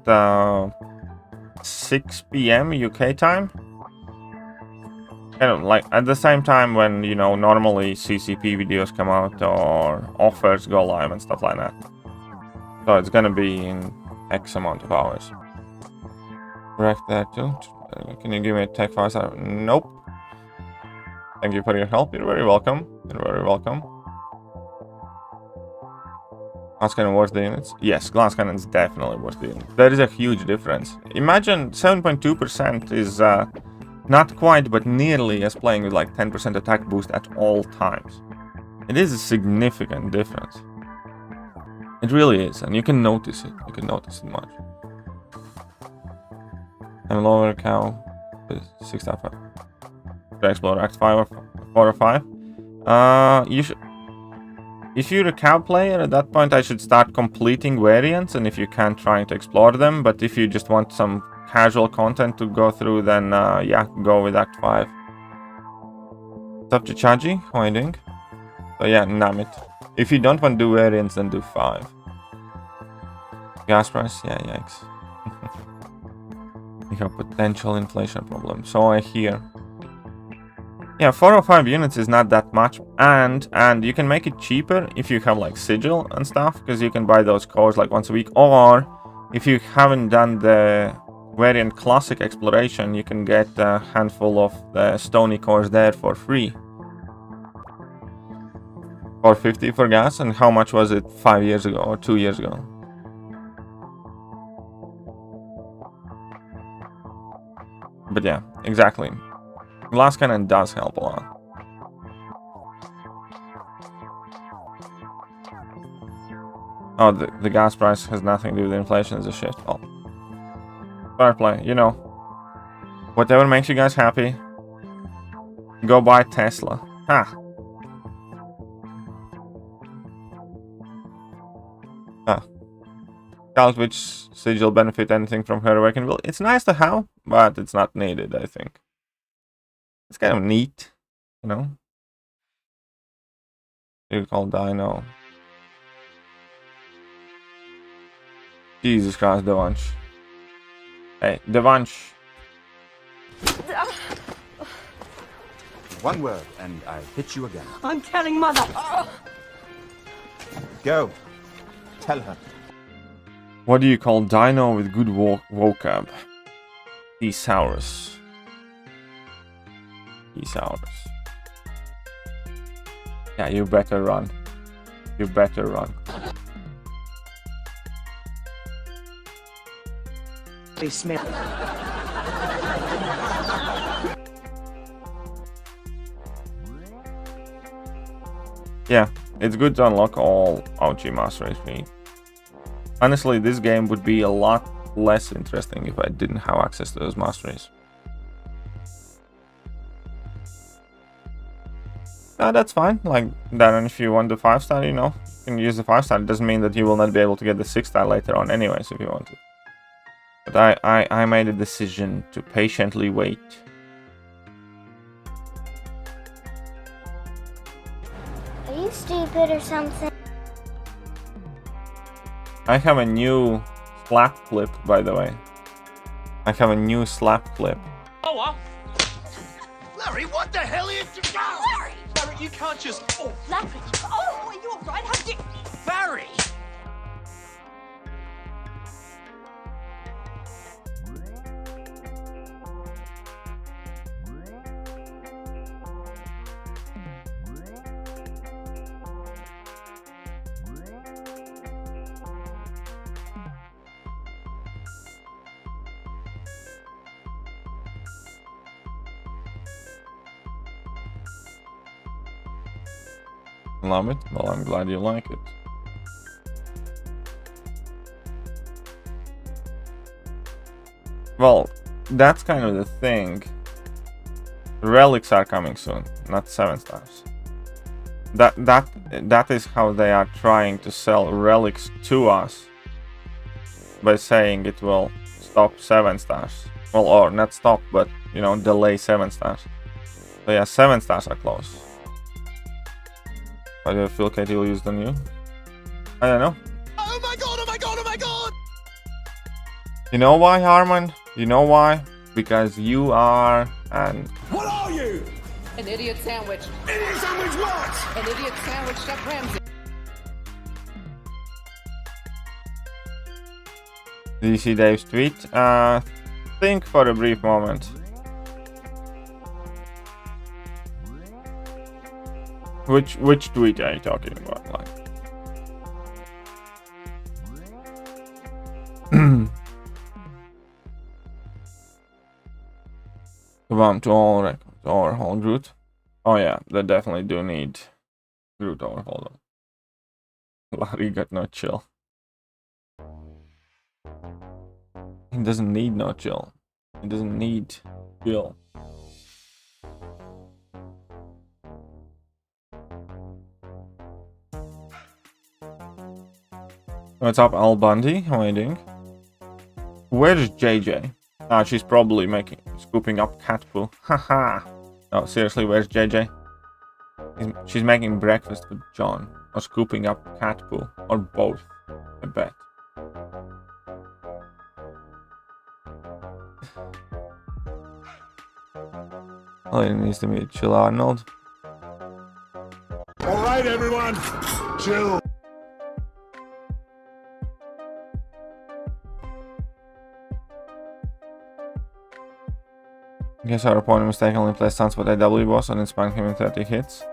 6 PM UK time. Kind of like at the same time when, you know, normally CCP videos come out or offers go live and stuff like that. So it's gonna be in X amount of hours. Correct that too. Can you give me a tech 5-star? Nope. Thank you for your help. You're very welcome. You're very welcome. Glass Cannon worth the units? Yes, Glass Cannon is definitely worth the units. There is a huge difference. Imagine 7.2% is not quite, but nearly as playing with like 10% attack boost at all times. It is a significant difference. It really is, and you can notice it. You can notice it much. I'm lower cow, 6-star 5. To explore Act 5 or 4 or 5. You should. If you're a cow player, at that point I should start completing variants, and if you can, trying to explore them. But if you just want some casual content to go through, then yeah, go with Act 5. What's up to Chaji? How are you doing? So yeah, Namit. If you don't want to do variants, then do 5. Gas price? Yeah, yikes. You have potential inflation problem. So I hear. Yeah, 4 or 5 units is not that much, and you can make it cheaper if you have like sigil and stuff, because you can buy those cores like once a week, or if you haven't done the variant classic exploration, you can get a handful of the stony cores there for free. 450 for gas, and how much was it 5 years ago or 2 years ago? But yeah, exactly. Glass Cannon does help a lot. Oh, the gas price has nothing to do with inflation, it's a shift. Well, fair play, you know. Whatever makes you guys happy. Go buy Tesla. Ha! Scarlet Witch sigil benefit anything from her awakened will? It's nice to have, but it's not needed, I think. It's kind of neat, you know. You call Dino. Jesus Christ, Devansh. Hey, Devansh. One word, and I hit you again. I'm telling Mother. Go. Tell her. What do you call dino with good vocab? Thesaurus. Thesaurus. Yeah, you better run. You better run. Smith. Yeah, it's good to unlock all OG Master HP. Honestly, this game would be a lot less interesting if I didn't have access to those masteries. That's fine. Like, Darren, if you want the 5-star, you know, you can use the 5-star. It doesn't mean that you will not be able to get the 6-star later on anyways if you want to. But I made a decision to patiently wait. Are you stupid or something? I have a new slap clip, by the way. I have a new slap clip. Oh, well. Larry, what the hell is... Larry! Larry, you can't just... Oh, Larry! Oh, are you alright? How did... Barry! Love it? Well, I'm glad you like it. Well, that's kind of the thing. Relics are coming soon, not 7-stars. That is how they are trying to sell relics to us, by saying it will stop 7-stars. Well, or not stop, but you know, delay 7-stars. So yeah, 7-stars are close. How do you feel Katie will use the new? I don't know. Oh my god, oh my god, oh my god! You know why, Harman? You know why? Because you are an... What are you? An idiot sandwich. Idiot sandwich what? An idiot sandwich, Chef Ramsay. Did you see Dave's tweet? Think for a brief moment. Which tweet are you talking about? Like, come to all records overhaul Groot. Oh yeah, they definitely do need Groot overhaul though. Larry got no chill. He doesn't need no chill. He doesn't need chill. What's up, Al Bundy? How are you doing? Where's JJ? Ah, she's probably scooping up cat poo. Haha. No, seriously, where's JJ? She's making breakfast with John. Or scooping up cat poo. Or both, I bet. Oh, it needs to meet Chill Arnold. Alright, everyone. Chill. Guess our opponent mistakenly placed Sunspot AW boss and spanked him in 30 hits.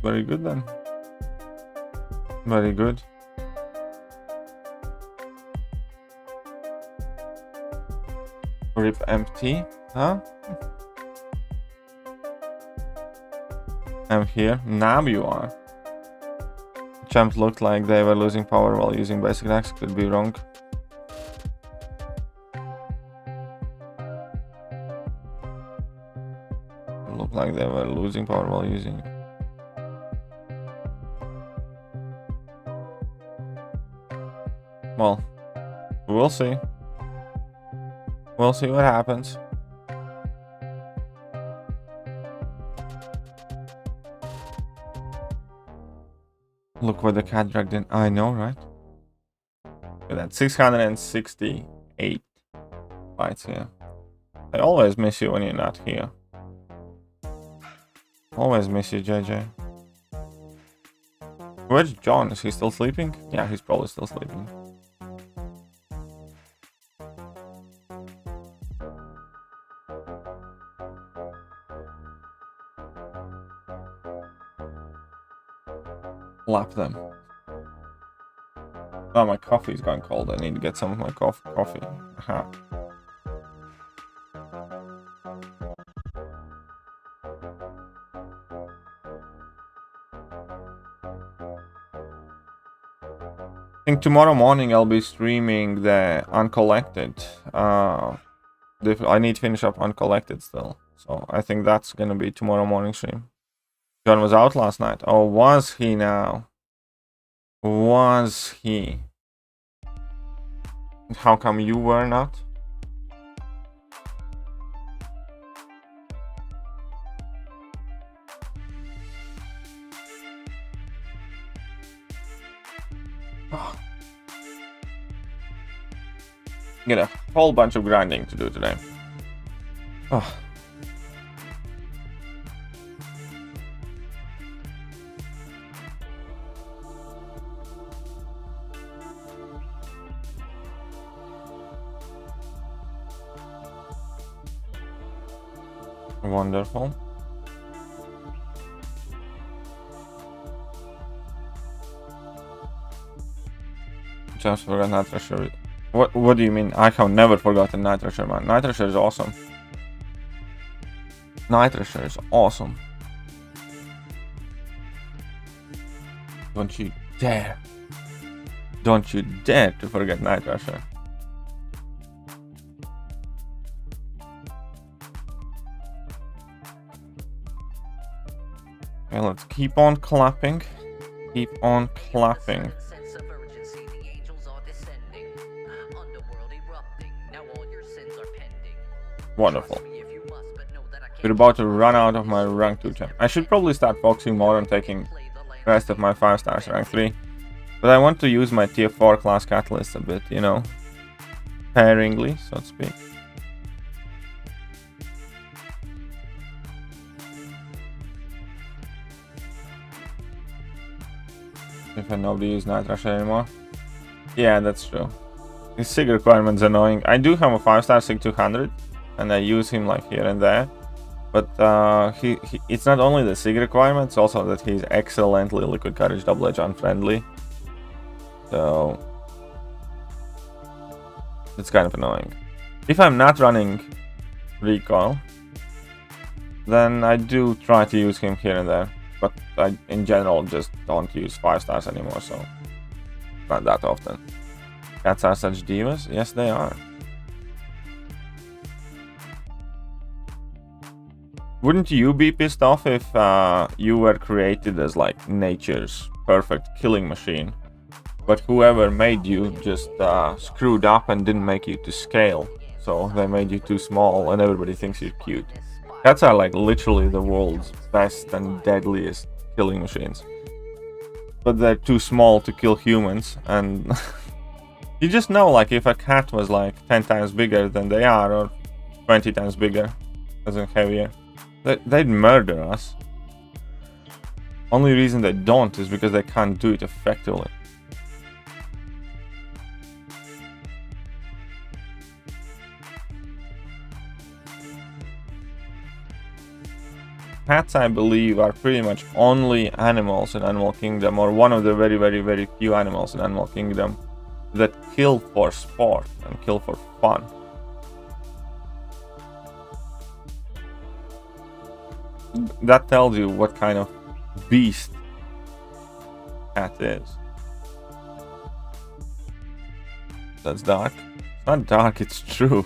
Very good then. Very good. Rip empty, huh? I'm here. Now you are. Champs looked like they were losing power while using basic attacks. Could be wrong. Looked like they were losing power while using it. Well, we'll see. We'll see what happens. Look what the cat dragged in. I know, right? Look at that, 668 fights here. I always miss you when you're not here. Always miss you, JJ. Where's John? Is he still sleeping? Yeah, he's probably still sleeping. Lap them. Oh, my coffee's gone cold. I need to get some of my coffee. Aha. I think tomorrow morning I'll be streaming the Uncollected. I need to finish up Uncollected still. So I think that's gonna be tomorrow morning stream. John was out last night. Oh, was he now? Was he? How come you were not? Oh. Get a whole bunch of grinding to do today. Oh. Wonderful. Just forgot Nitrasher. What do you mean? I have never forgotten Nitrasher, man. Nitrasher is awesome. Nitrasher is awesome. Don't you dare. Don't you dare to forget Nitrasher. Okay, let's keep on clapping. Keep on clapping. Wonderful. We're about to run out of my rank 2 champ. I should probably start focusing more on taking the rest of my 5 stars rank 3. But I want to use my tier 4 class catalyst a bit, you know, pairingly, so to speak. If I nobody use Nitrasher anymore. Yeah, that's true. His SIG requirement's annoying. I do have a 5-star SIG 200, and I use him like here and there. But it's not only the SIG requirement, it's also that he's excellently Liquid Courage double edge unfriendly. So it's kind of annoying. If I'm not running recoil, then I do try to use him here and there. But I, in general, just don't use 5 stars anymore, so not that often. Cats are such divas? Yes, they are. Wouldn't you be pissed off if you were created as like nature's perfect killing machine, but whoever made you just screwed up and didn't make you to scale, so they made you too small and everybody thinks you're cute? Cats are like literally the world's best and deadliest killing machines, but they're too small to kill humans, and you just know, like, if a cat was like 10 times bigger than they are, or 20 times bigger, as in heavier, they'd murder us. Only reason they don't is because they can't do it effectively. Cats, I believe, are pretty much only animals in Animal Kingdom, or one of the very, very, very few animals in Animal Kingdom that kill for sport and kill for fun. That tells you what kind of beast cat is. That's dark. It's not dark, it's true.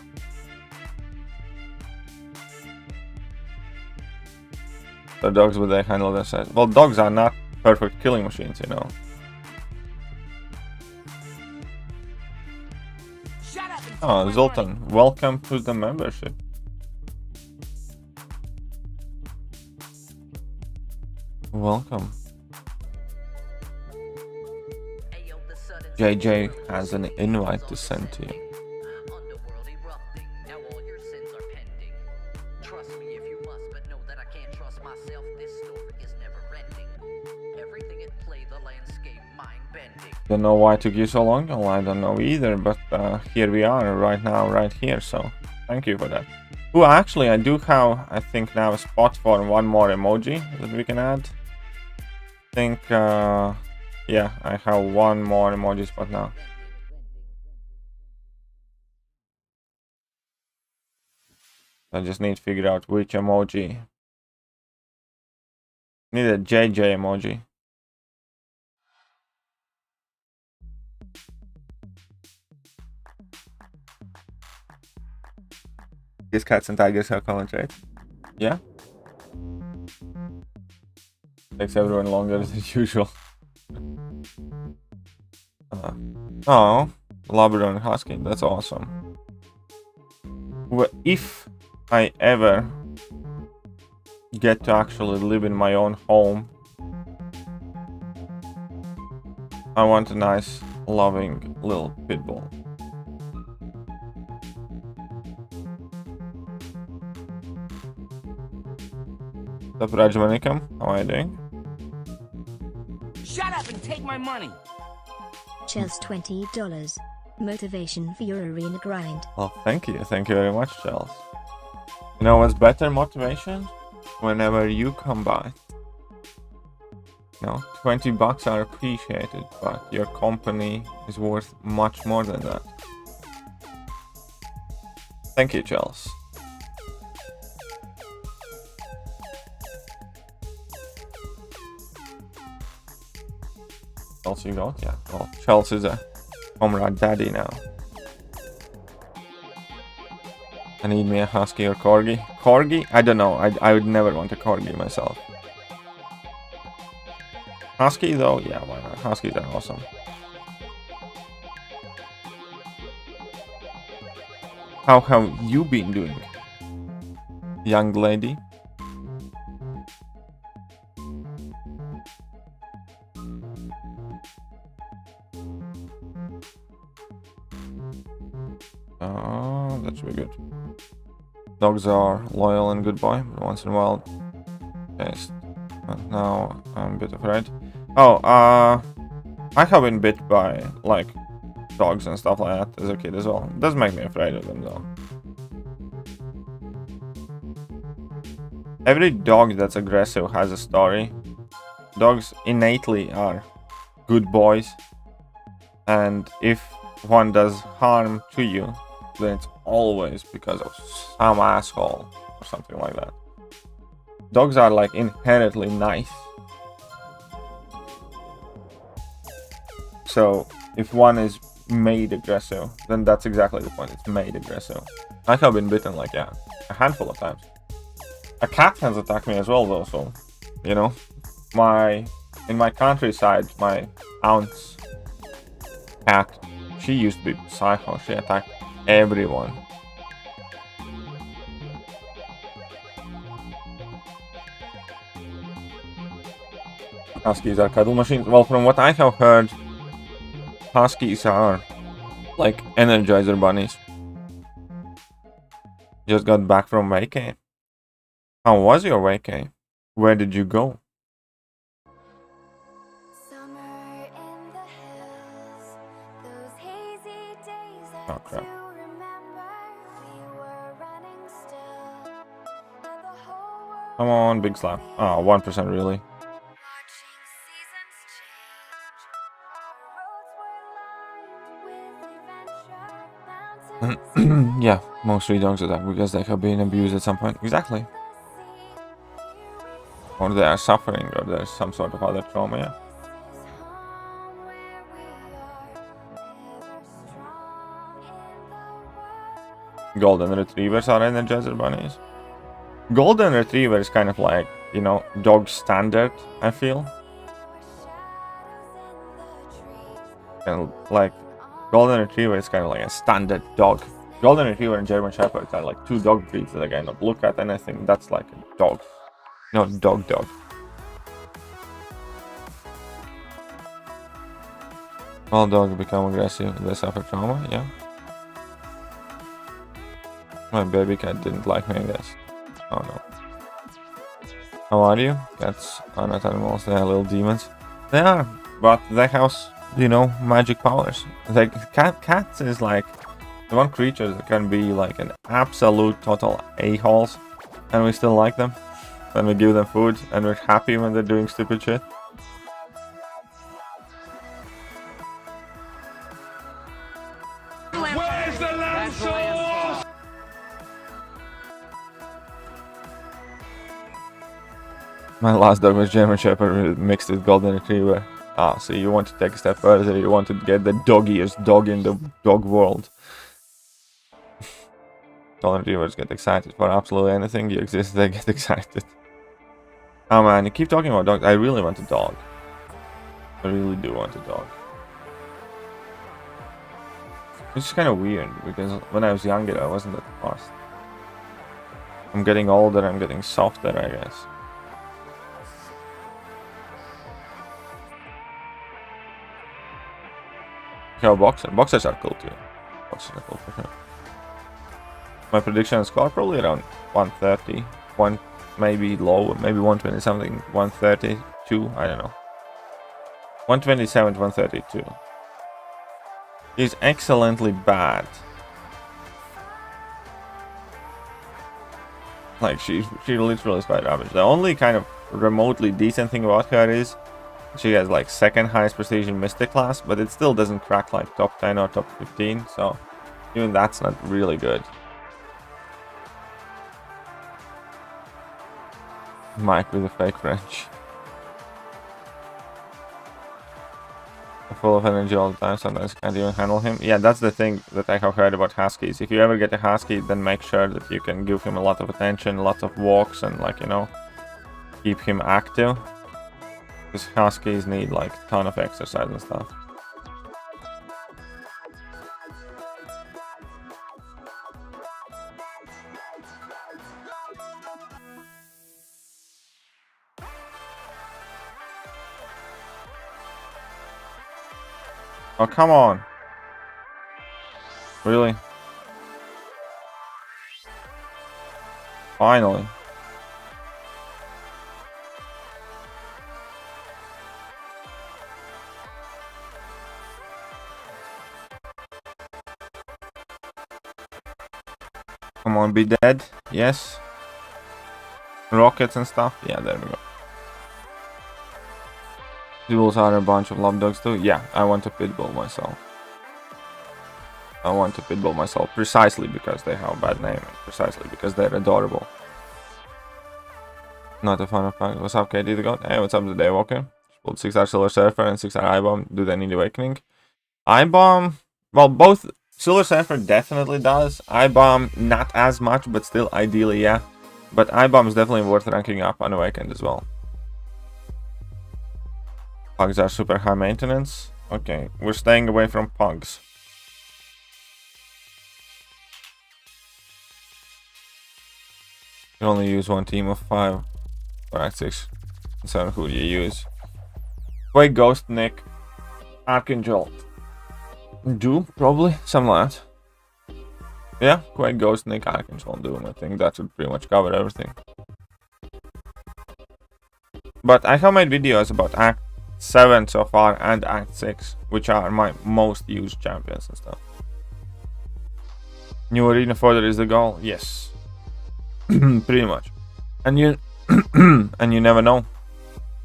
The dogs, would they handle their size? Well, dogs are not perfect killing machines, you know. Oh, Zoltan, welcome to the membership. Welcome. JJ has an invite to send to you. Don't know why it took you so long. Well, I don't know either, but here we are right now, right here. So thank you for that. Oh, actually, I do have, I think now, a spot for one more emoji that we can add. I think, yeah, I have one more emoji spot now. I just need to figure out which emoji. Need a JJ emoji. These cats and tigers have comments, right? Yeah. Takes everyone longer than usual. Oh, Labrador and Husky. That's awesome. Well, if I ever get to actually live in my own home, I want a nice, loving little pit bull. What's up, Rajmanikam? How are you doing? Shut up and take my money. Chels $20. Motivation for your arena grind. Well, thank you. Thank you very much, Chels. You know what's better motivation? Whenever you come by. You know, $20 are appreciated, but your company is worth much more than that. Thank you, Chels. You got? Yeah. Well, Chels is a Comrade daddy now. I need me a Husky or Corgi. Corgi? I don't know. I would never want a Corgi myself. Husky though? Yeah, why not? Huskies are awesome. How have you been doing, young lady? That should be good. Dogs are loyal and good boy, but once in a while taste. Now I'm a bit afraid. Oh, I have been bit by like dogs and stuff like that as a kid as well. It does make me afraid of them though. Every dog that's aggressive has a story. Dogs innately are good boys, and if one does harm to you, then it's always because of some asshole or something like that. Dogs are like inherently nice. So if one is made aggressive, then that's exactly the point. It's made aggressive. I have been bitten like, yeah, a handful of times. A cat has attacked me as well though, so you know, in my countryside, my aunt's cat, she used to be psycho. She attacked everyone. Huskies are cuddle machines. Well, from what I have heard, Huskies are like Energizer bunnies. Just got back from vacay. How was your vacay? Where did you go? Oh crap. Come on, big slap. Oh, 1% really. Yeah, most street dogs attack because they have been abused at some point. Exactly. Or they are suffering, or there's some sort of other trauma, yeah. Golden Retrievers are Energizer bunnies. Golden Retriever is kind of like, you know, dog standard, I feel. And like, Golden Retriever is kind of like a standard dog. Golden Retriever and German Shepherds are like two dog breeds that I cannot look at anything. That's like a dog. No, dog. All dogs become aggressive. They suffer trauma. Yeah. My baby cat didn't like me, I guess. Oh no. How are you? Cats are not animals. They are little demons. They are, but they have, you know, magic powers. Like cats is like the one creature that can be like an absolute total a-holes, and we still like them. And we give them food, and we're happy when they're doing stupid shit. Where's the lamb sauce? My last dog was German Shepherd mixed with Golden Retriever. Ah, so you want to take a step further, you want to get the doggiest dog in the dog world. Golden Retrievers get excited for absolutely anything you exist, they get excited. Oh man, you keep talking about dogs. I really want a dog. I really do want a dog. It's just kind of weird, because when I was younger, I wasn't that fast. I'm getting older, I'm getting softer, I guess. Yeah, boxers are cool too. Boxers are cool for sure. My prediction score probably around 130, maybe low, maybe 120 something, 132, I don't know. 127 to 132. He's excellently bad. Like she literally is quite average. The only kind of remotely decent thing about her is she has like second highest prestige in Mystic class, but it still doesn't crack like top 10 or top 15, so even that's not really good. Mike with a fake French. Full of energy all the time, sometimes can't even handle him. Yeah, that's the thing that I have heard about Huskies. If you ever get a Husky, then make sure that you can give him a lot of attention, lots of walks, and like, you know, keep him active. Because Huskies need like a ton of exercise and stuff. Oh, come on. Really? Finally. Come on, be dead. Yes. Rockets and stuff. Yeah, there we go. Duels are a bunch of love dogs too. Yeah, I want a pit bull myself. I want a pit bull myself precisely because they have a bad name and precisely because they're adorable. Not a fan of punk. What's up, KD the God? Hey, what's up, the Daywalker? Pulled 6-star Silver Surfer and 6-star I-Bomb. Do they need awakening? I-Bomb, well, both Silver Surfer definitely does. I-Bomb not as much, but still ideally, yeah. But I-Bomb is definitely worth ranking up on Awakened as well. Pugs are super high maintenance. Okay, we're staying away from pugs. You only use one team of 5 for Act 6. 7 who do you use? Quake, Ghost, Nick, Archangel. Doom, probably, something like that. Yeah, Quake, Ghost, Nick, Archangel, Doom. I think that should pretty much cover everything. But I have made videos about Act 7 so far and Act 6, which are my most used champions and stuff. New arena fodder is the goal? Yes. Pretty much. And you and you never know. You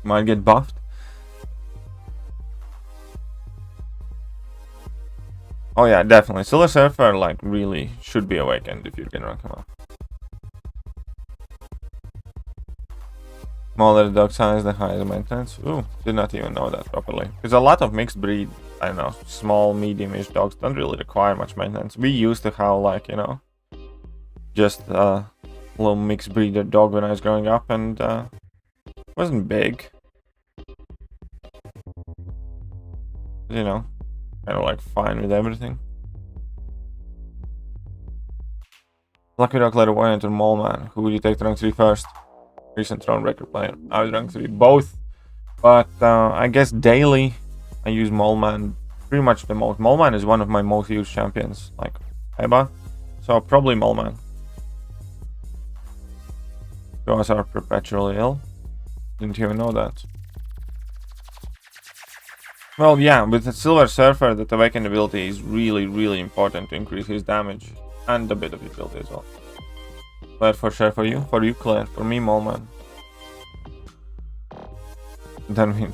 might get buffed. Oh yeah, definitely. Silver Surfer like really should be awakened if you can rank him up. Smaller dog size, the higher maintenance. Ooh, did not even know that properly. Because a lot of mixed breed, I don't know, small, medium-ish dogs don't really require much maintenance. We used to have like, you know, just a little mixed breeder dog when I was growing up, and wasn't big. You know, kind of like fine with everything. Lucky Rock, Letter Warrior, and Mole Man. Who would you take to rank 3 first? Recent Throne record player. I was rank 3 both, but I guess daily I use Mole Man pretty much the most. Moleman is one of my most used champions, like Eba. So probably Moleman. Jaws are perpetually ill. Didn't even know that. Well, yeah, with the Silver Surfer, the Awakened ability is really, really important to increase his damage. And a bit of utility as well. Claire for sure for you. For you, Claire. For me, Moleman. Then we...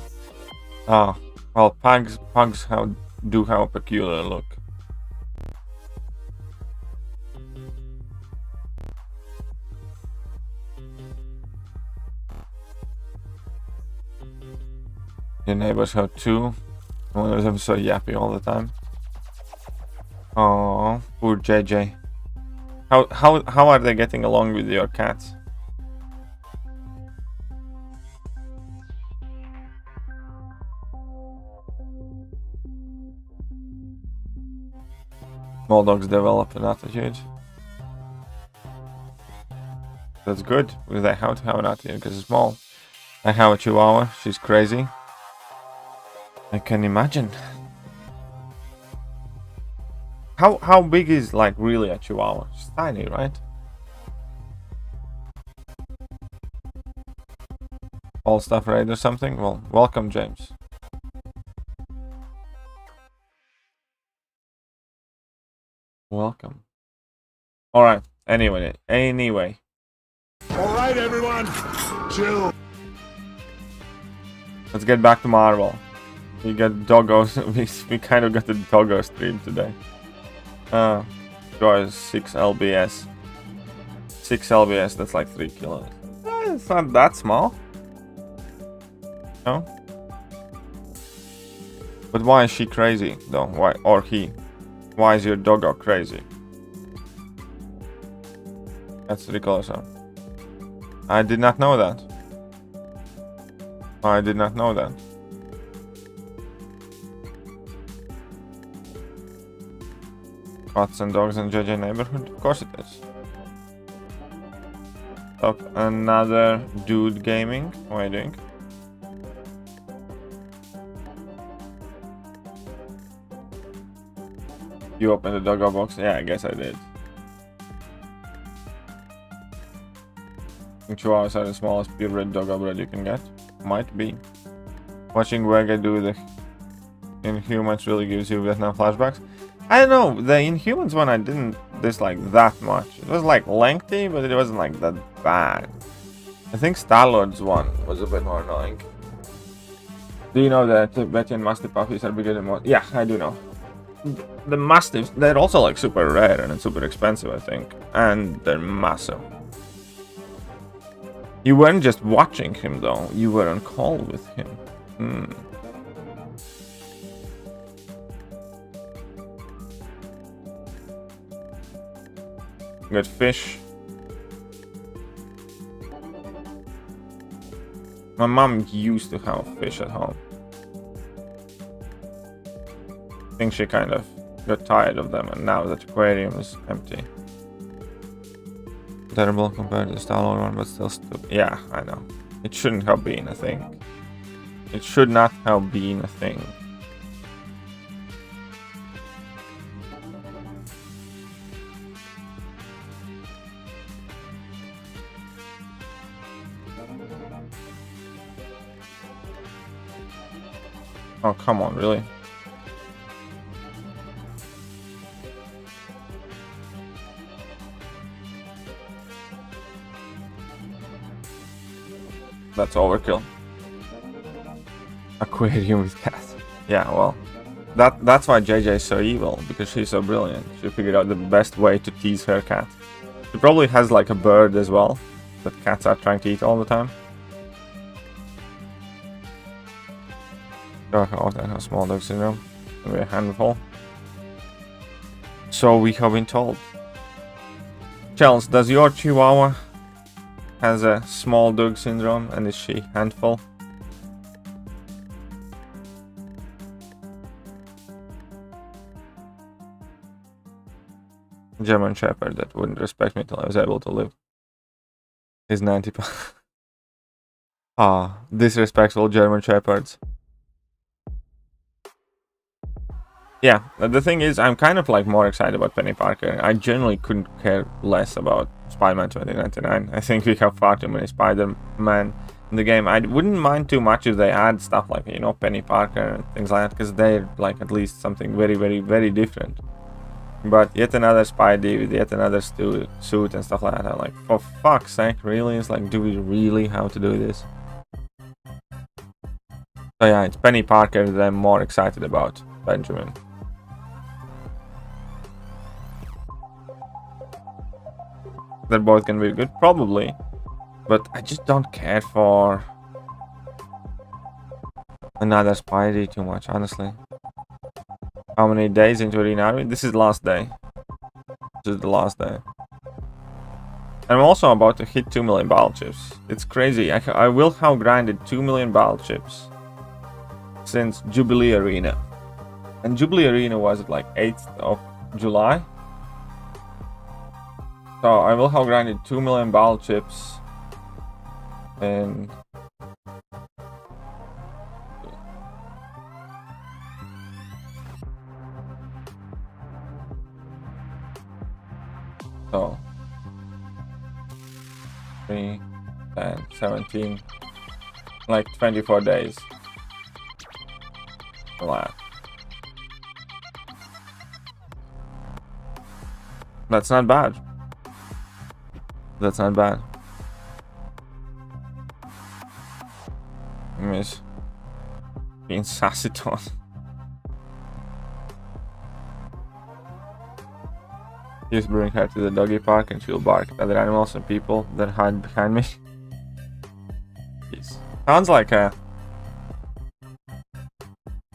Ah, well, pugs do have a peculiar look. Your neighbors have two. One of them so yappy all the time. Oh, poor JJ. How are they getting along with your cats? Small dogs develop an attitude. That's good, because I have to have an attitude because it's small. I have a Chihuahua, she's crazy. I can imagine. How big is like really a Chihuahua? It's tiny, right? All Stuff Raid or something? Well, welcome, James. Welcome. Alright, anyway. Alright, everyone. Chill. Let's get back to Marvel. We got doggos. we kind of got the doggo stream today. Guys, 6 LBS. 6 LBS, that's like 3 kilos. It's not that small. No? But why is she crazy, though? Why? Or he? Why is your doggo crazy? That's ridiculous, huh? I did not know that. I did not know that. Cats and dogs in JJ neighborhood? Of course it is. Up another dude gaming. What are you doing? You opened the doggo box? Yeah, I guess I did. Chihuahuas are the smallest purebred doggo breed you can get. Might be. Watching Wega do the Inhumans really gives you Vietnam flashbacks. I don't know, the Inhumans one I didn't dislike that much. It was like lengthy, but it wasn't like that bad. I think Star-Lord's one was a bit more annoying. Do you know that Tibetan Mastiff puppies are bigger than most? Yeah, I do know. The Mastiffs, they're also like super rare and super expensive, I think. And they're massive. You weren't just watching him though, you were on call with him. Good fish. My mom used to have fish at home. I think she kind of got tired of them and now that aquarium is empty. Terrible compared to the Star-Lord one, but still stupid. Yeah, I know. It shouldn't have been a thing. It should not have been a thing. Oh, come on, really? That's overkill. Aquarium with cats. Yeah, well, that's why JJ is so evil, because she's so brilliant. She figured out the best way to tease her cat. She probably has like a bird as well that cats are trying to eat all the time. Oh, that has small dog syndrome. Maybe a handful. So we have been told. Chels, does your Chihuahua has a small dog syndrome and is she handful? German Shepherd that wouldn't respect me till I was able to live. Is 90 pounds. Ah, disrespectful German Shepherds. Yeah, the thing is, I'm kind of like more excited about Penny Parker. I generally couldn't care less about Spider-Man 2099. I think we have far too many Spider-Man in the game. I wouldn't mind too much if they add stuff like, you know, Penny Parker and things like that, because they're like at least something very, very, very different. But yet another Spidey with yet another suit and stuff like that. I'm like, for fuck's sake, really? It's like, do we really have to do this? So yeah, it's Penny Parker that I'm more excited about, Benjamin. They're both gonna be good, probably, but I just don't care for another Spidey too much, honestly. How many days into Arena Army? This is the last day. This is the last day. And I'm also about to hit 2 million battle chips. It's crazy. I will have grinded 2 million battle chips since Jubilee Arena. And Jubilee Arena was like 8th of July. So I will have grinded 2 million battle chips and so 3, 10, 17, like 24 days. Wow. That's not bad. That's not bad. Miss being sassy to us. Just bring her to the doggy park and she'll bark at other animals and people that hide behind me. Jeez. Sounds like a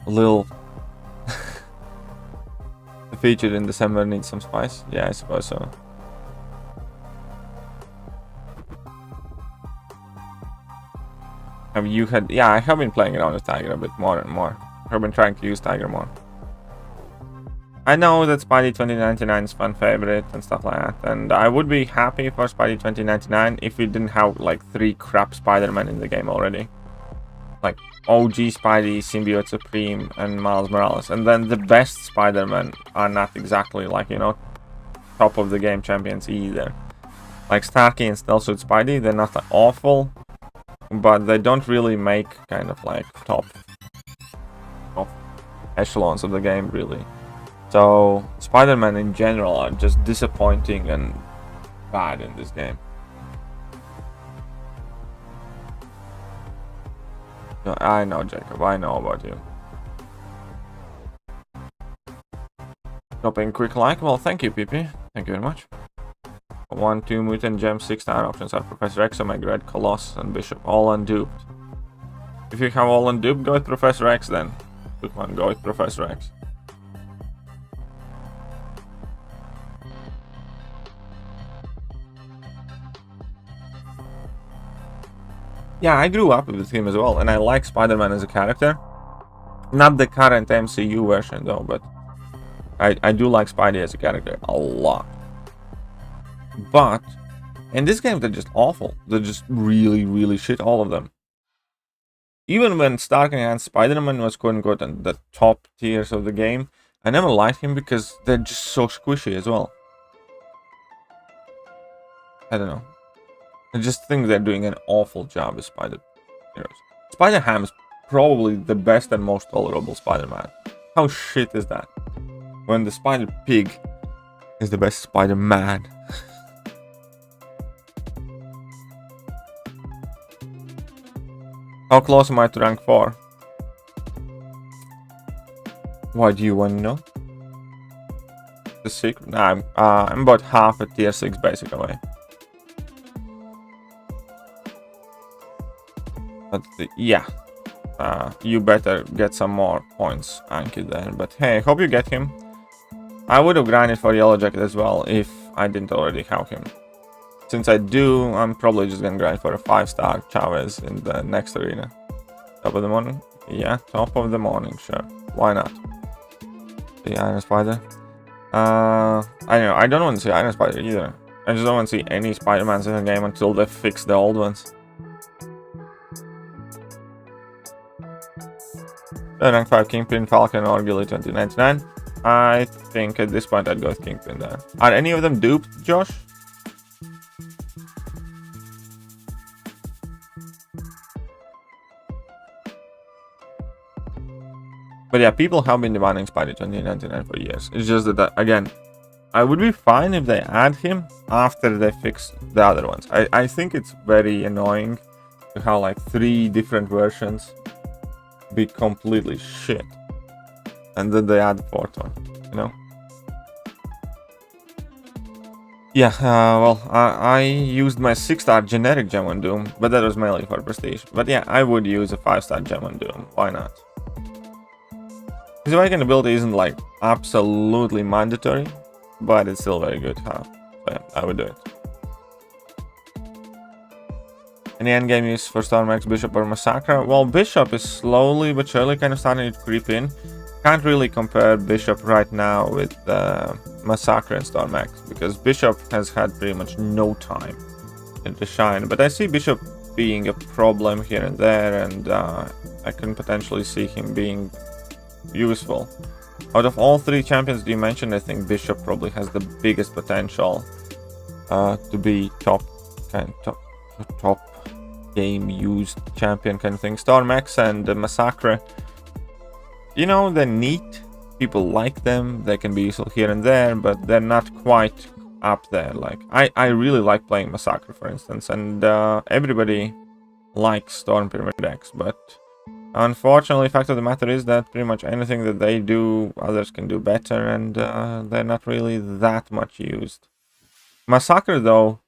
little featured in December needs some spice. Yeah, I suppose so. Have you had... Yeah, I have been playing around with Tiger a bit more and more. I've been trying to use Tiger more. I know that Spidey 2099 is fan favorite and stuff like that, and I would be happy for Spidey 2099 if we didn't have like 3 crap Spider-Man in the game already. Like OG Spidey, Symbiote Supreme, and Miles Morales. And then the best Spider-Man are not exactly like, you know, top of the game champions either. Like Starkey and Stealth Suit Spidey, they're not awful, but they don't really make kind of like top echelons of the game really. So Spider-Man in general are just disappointing and bad in this game. No, I know, Jacob, I know about you. Dropping quick like, well thank you PP, thank you very much. 1, 2 mutant gems, 6 star options are Professor X, Omega Red, Colossus and Bishop, all unduped. If you have all unduped, go with Professor X then. Good one, go with Professor X. Yeah, I grew up with him as well, and I like Spider-Man as a character. Not the current MCU version though, but I do like Spidey as a character a lot. But in this game they're just awful. They're just really, really shit, all of them. Even when Stark and Spider-Man was quote-unquote on the top tiers of the game, I never liked him because they're just so squishy as well. I don't know. I just think they're doing an awful job as Spider-Heroes. Spider-Ham is probably the best and most tolerable Spider-Man. How shit is that? When the Spider-Pig is the best Spider-Man. How close am I to rank 4? Why do you want to know? The secret? Nah, I'm about half a tier 6 basic away. But yeah, you better get some more points, Anki, then. But hey, hope you get him. I would have grinded for Yellow Jacket as well if I didn't already have him. Since I do, I'm probably just gonna grind for a 5-star Chavez in the next arena. Top of the morning? Yeah, top of the morning, sure. Why not? The Iron Spider. I know, I don't want to see Iron Spider either. I just don't want to see any Spider-Mans in the game until they fix the old ones. Rank 5 Kingpin, Falcon, or Gilly 2099. I think at this point I'd go with Kingpin there. Are any of them duped, Josh? But yeah, people have been demanding Spidey 2099 for years. It's just that, again, I would be fine if they add him after they fix the other ones. I think it's very annoying to have like 3 different versions be completely shit. And then they add the 4th one, you know? Yeah, well, I used my 6-star generic gem on Doom, but that was mainly for prestige. But yeah, I would use a 5-star gem on Doom. Why not? His awakened ability isn't like absolutely mandatory, but it's still very good to have. So yeah, I would do it. Any endgame use for Stormax, Bishop, or Massacre? Well, Bishop is slowly but surely kind of starting to creep in. Can't really compare Bishop right now with Massacre and Stormax, because Bishop has had pretty much no time to shine. But I see Bishop being a problem here and there, and I can potentially see him being useful. Out of all 3 champions you mentioned, I think Bishop probably has the biggest potential to be top game used champion kind of thing. Stormax and Massacre, you know, they're neat. People like them. They can be useful here and there, but they're not quite up there. Like I really like playing Massacre, for instance, and everybody likes Storm Pyramid X, but unfortunately, fact of the matter is that pretty much anything that they do, others can do better, and they're not really that much used. Massacre, though,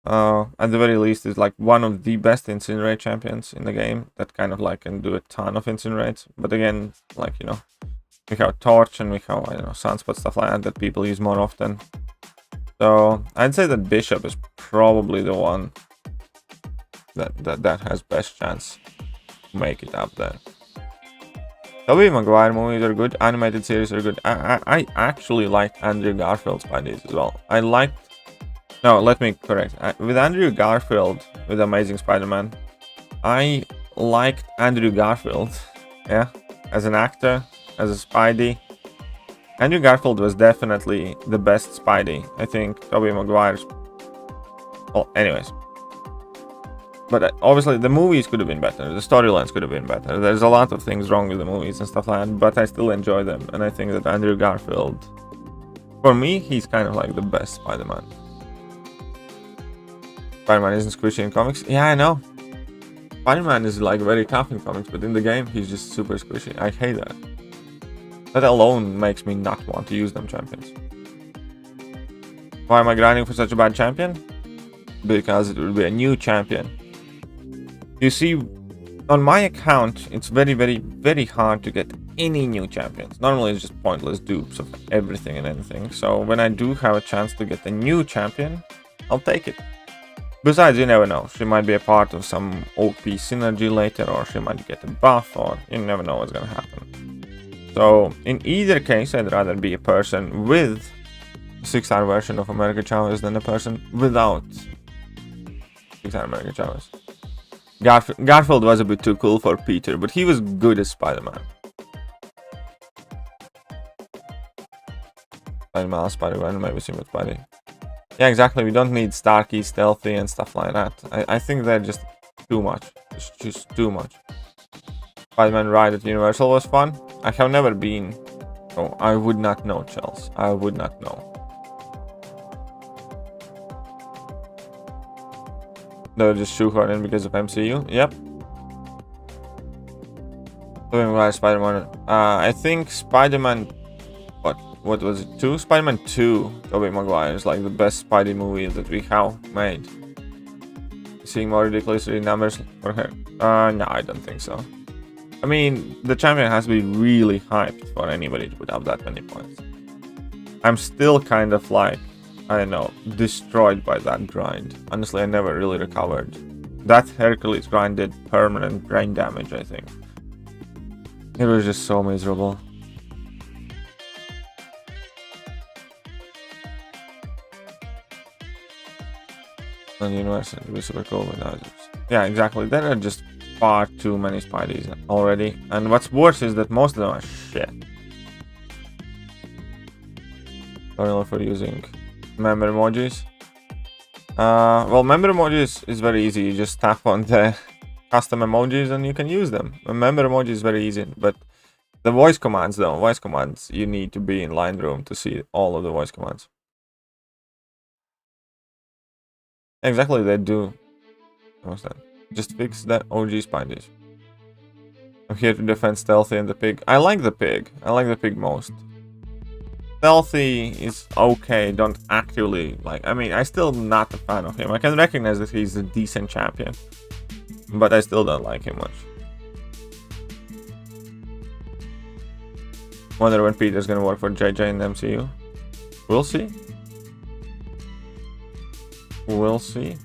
at the very least, is like one of the best Incinerate champions in the game that kind of like can do a ton of Incinerates. But again, like, you know, we have Torch and we have, I don't know, Sunspot, stuff like that people use more often. So I'd say that Bishop is probably the one that has best chance make it up there. Tobey Maguire movies are good, animated series are good. I actually liked Andrew Garfield's Spideys as well. No, let me correct. With Andrew Garfield, with Amazing Spider-Man, I liked Andrew Garfield, yeah, as an actor, as a Spidey. Andrew Garfield was definitely the best Spidey. I think Tobey Maguire's... Well, anyways. But obviously the movies could have been better, the storylines could have been better. There's a lot of things wrong with the movies and stuff like that, but I still enjoy them. And I think that Andrew Garfield, for me, he's kind of like the best Spider-Man. Spider-Man isn't squishy in comics. Yeah, I know. Spider-Man is like very tough in comics, but in the game, he's just super squishy. I hate that. That alone makes me not want to use them champions. Why am I grinding for such a bad champion? Because it will be a new champion. You see, on my account, it's very, very, very hard to get any new champions. Normally, it's just pointless dupes of everything and anything. So when I do have a chance to get a new champion, I'll take it. Besides, you never know. She might be a part of some OP synergy later, or she might get a buff, or you never know what's gonna happen. So in either case, I'd rather be a person with a 6-star version of America Chavez than a person without 6-star America Chavez. Garfield was a bit too cool for Peter, but he was good as Spider-Man. Spider-Man, Spider-Man, maybe same with Spidey. Yeah, exactly. We don't need Starkey, Stealthy, and stuff like that. I think they're just too much. It's just too much. Spider-Man ride at Universal was fun. I have never been. Oh, I would not know, Chels. I would not know. They'll just shoehorn in because of MCU. Yep. Spider-Man. I think Spider-Man. What was it? 2? Spider-Man 2. Tobey Maguire is like the best Spidey movie that we have made. Seeing more ridiculous numbers for her? No, I don't think so. I mean, the champion has to be really hyped for anybody to put up that many points. I'm still kind of like, I don't know, destroyed by that grind. Honestly, I never really recovered. That Hercules grind did permanent brain damage, I think. It was just so miserable. And Universe would be super cool, but yeah, exactly. There are just far too many Spideys already. And what's worse is that most of them are shit. Only for using member emojis. Well, member emojis is very easy. You just tap on the custom emojis and you can use them. A member emoji is very easy, but the voice commands though, you need to be in Lightroom to see all of the voice commands. Exactly, they do. What's that? Just fix the OG Spideys. I'm here to defend Stealthy and the pig. I like the pig. I like the pig most. Stealthy is okay, don't actively like. I mean, I still not a fan of him. I can recognize that he's a decent champion, but I still don't like him much. Wonder when Peter's gonna work for JJ in the MCU. We'll see. We'll see.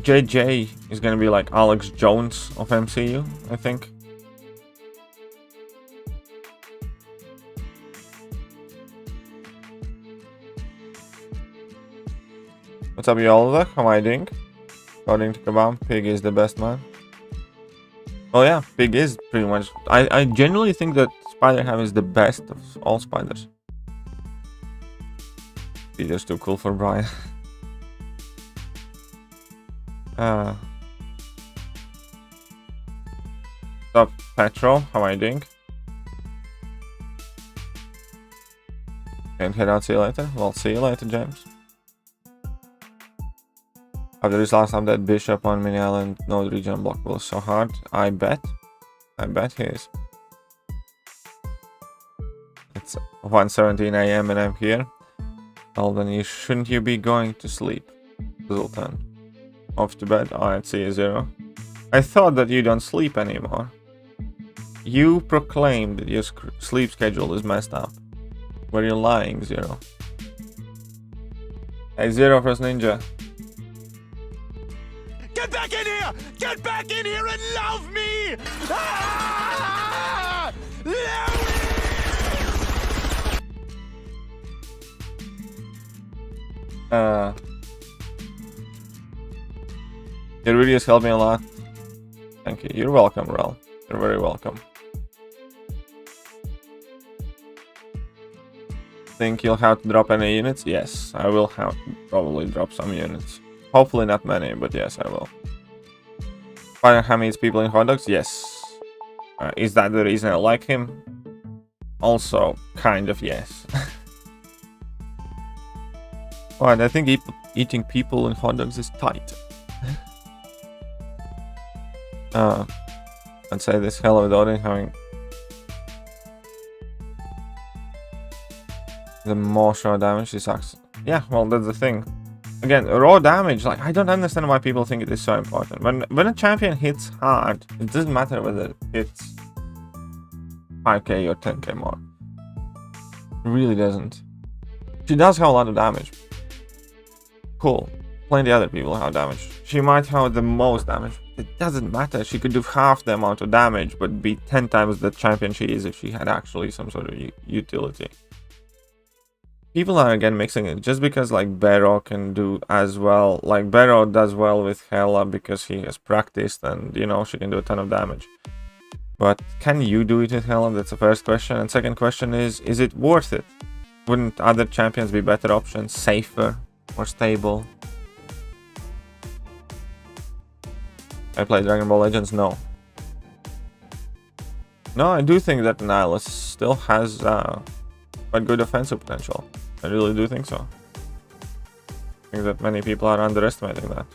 JJ is gonna be like Alex Jones of MCU, I think. What's up, y'all? How am I doing? According to Kabam, Pig is the best man. Oh yeah, Pig is pretty much. I genuinely think that Spider-Ham is the best of all spiders. Peter's too cool for Brian. What's up, Petro? How are you doing? Can't head out, see you later. Well, see you later, James. After this last update, Bishop on Mini Island Node region block was so hard. I bet he is. It's 1:17 AM and I'm here. Well then, shouldn't you be going to sleep? Zoltan. Off to bed. Alright, see you, Zero. I thought that you don't sleep anymore. You proclaimed that your sleep schedule is messed up. Were you lying, Zero? Hey, ZeroFrostNinja. Get back in here! Get back in here and love me! Ah! Love Your videos help me a lot. Thank you. You're welcome, Rel. You're very welcome. Think you'll have to drop any units? Yes, I will have to probably drop some units. Hopefully not many, but yes, I will. Spider-Ham eats people in hot dogs? Yes. Is that the reason I like him? Also, kind of yes. Alright, I think eating people in hot dogs is tight. I'd say this hell of a Odin having the more raw damage, he sucks. Yeah, well, that's the thing. Again, raw damage, like, I don't understand why people think it is so important. When a champion hits hard, it doesn't matter whether it's 5k or 10k more. It really doesn't. She does have a lot of damage. Cool. Plenty other people have damage. She might have the most damage. It doesn't matter. She could do half the amount of damage, but be 10 times the champion she is if she had actually some sort of utility. People are again mixing it. Just because like Barrow can do as well. Like Barrow does well with Hela because he has practiced and, you know, she can do a ton of damage. But can you do it with Hela? That's the first question. And second question is it worth it? Wouldn't other champions be better options? Safer? More stable? I play Dragon Ball Legends? No. No, I do think that Nihilus still has quite good offensive potential. I really do think so. I think that many people are underestimating that.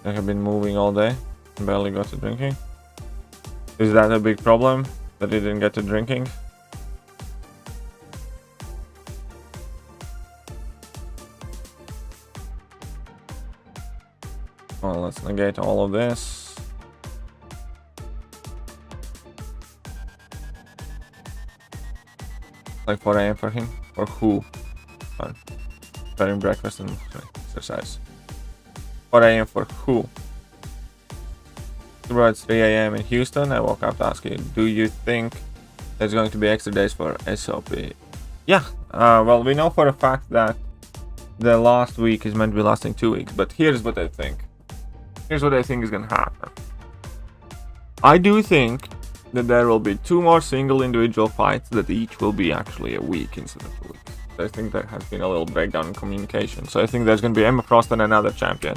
I have been moving all day and barely got to drinking. Is that a big problem that I didn't get to drinking? Well, let's negate all of this. Like 4 AM for him? For who? Fun. Preparing breakfast and exercise. 4 AM for who? Bro, it's 3 AM in Houston. I woke up to ask you, do you think there's going to be extra days for SOP? Yeah, well, we know for a fact that the last week is meant to be lasting 2 weeks, but here's what I think. Here's what I think is gonna happen. I do think that there will be 2 more single individual fights that each will be actually a week instead of a week. I think there has been a little breakdown in communication. So I think there's going to be Emma Frost and another champion.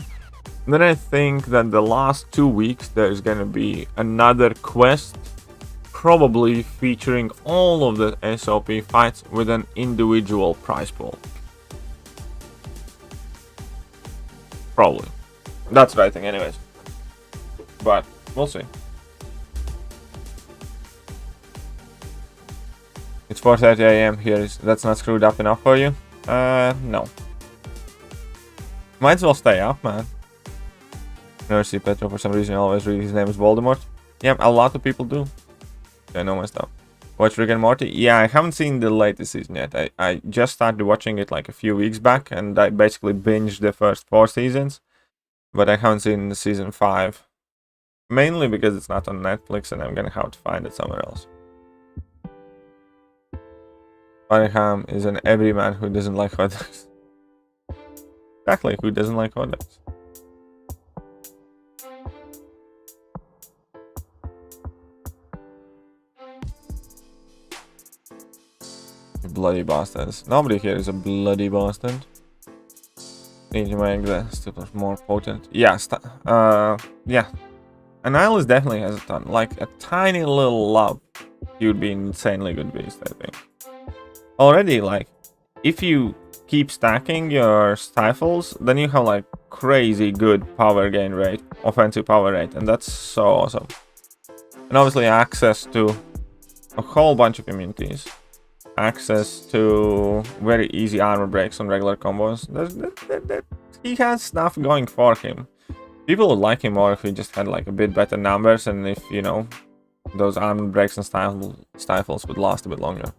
And then I think that the last 2 weeks there's going to be another quest, probably featuring all of the SOP fights with an individual prize pool. Probably. That's what I think anyways. But we'll see. It's 4:30 AM here. That's not screwed up enough for you? No. Might as well stay up, man. Never see Petro for some reason. I always read his name as Voldemort. Yeah, a lot of people do. I know my stuff. Watch Rick and Morty? Yeah, I haven't seen the latest season yet. I just started watching it like a few weeks back, and I basically binged the first 4 seasons. But I haven't seen the season 5. Mainly because it's not on Netflix, and I'm gonna have to find it somewhere else. Cunningham is an everyman who doesn't like hot dogs. Exactly, who doesn't like hot dogs? Bloody bastards. Nobody here is a bloody bastard. Need to make the stipplers more potent. Yeah, yeah. Annihilus definitely has a ton. Like a tiny little love, he would be an insanely good beast, I think. Already, like, if you keep stacking your stifles, then you have like crazy good power gain rate, offensive power rate, and that's so awesome. And obviously access to a whole bunch of immunities. Access to very easy armor breaks on regular combos. He has stuff going for him. People would like him more if he just had like a bit better numbers, and if, you know, those armor breaks and stifles would last a bit longer.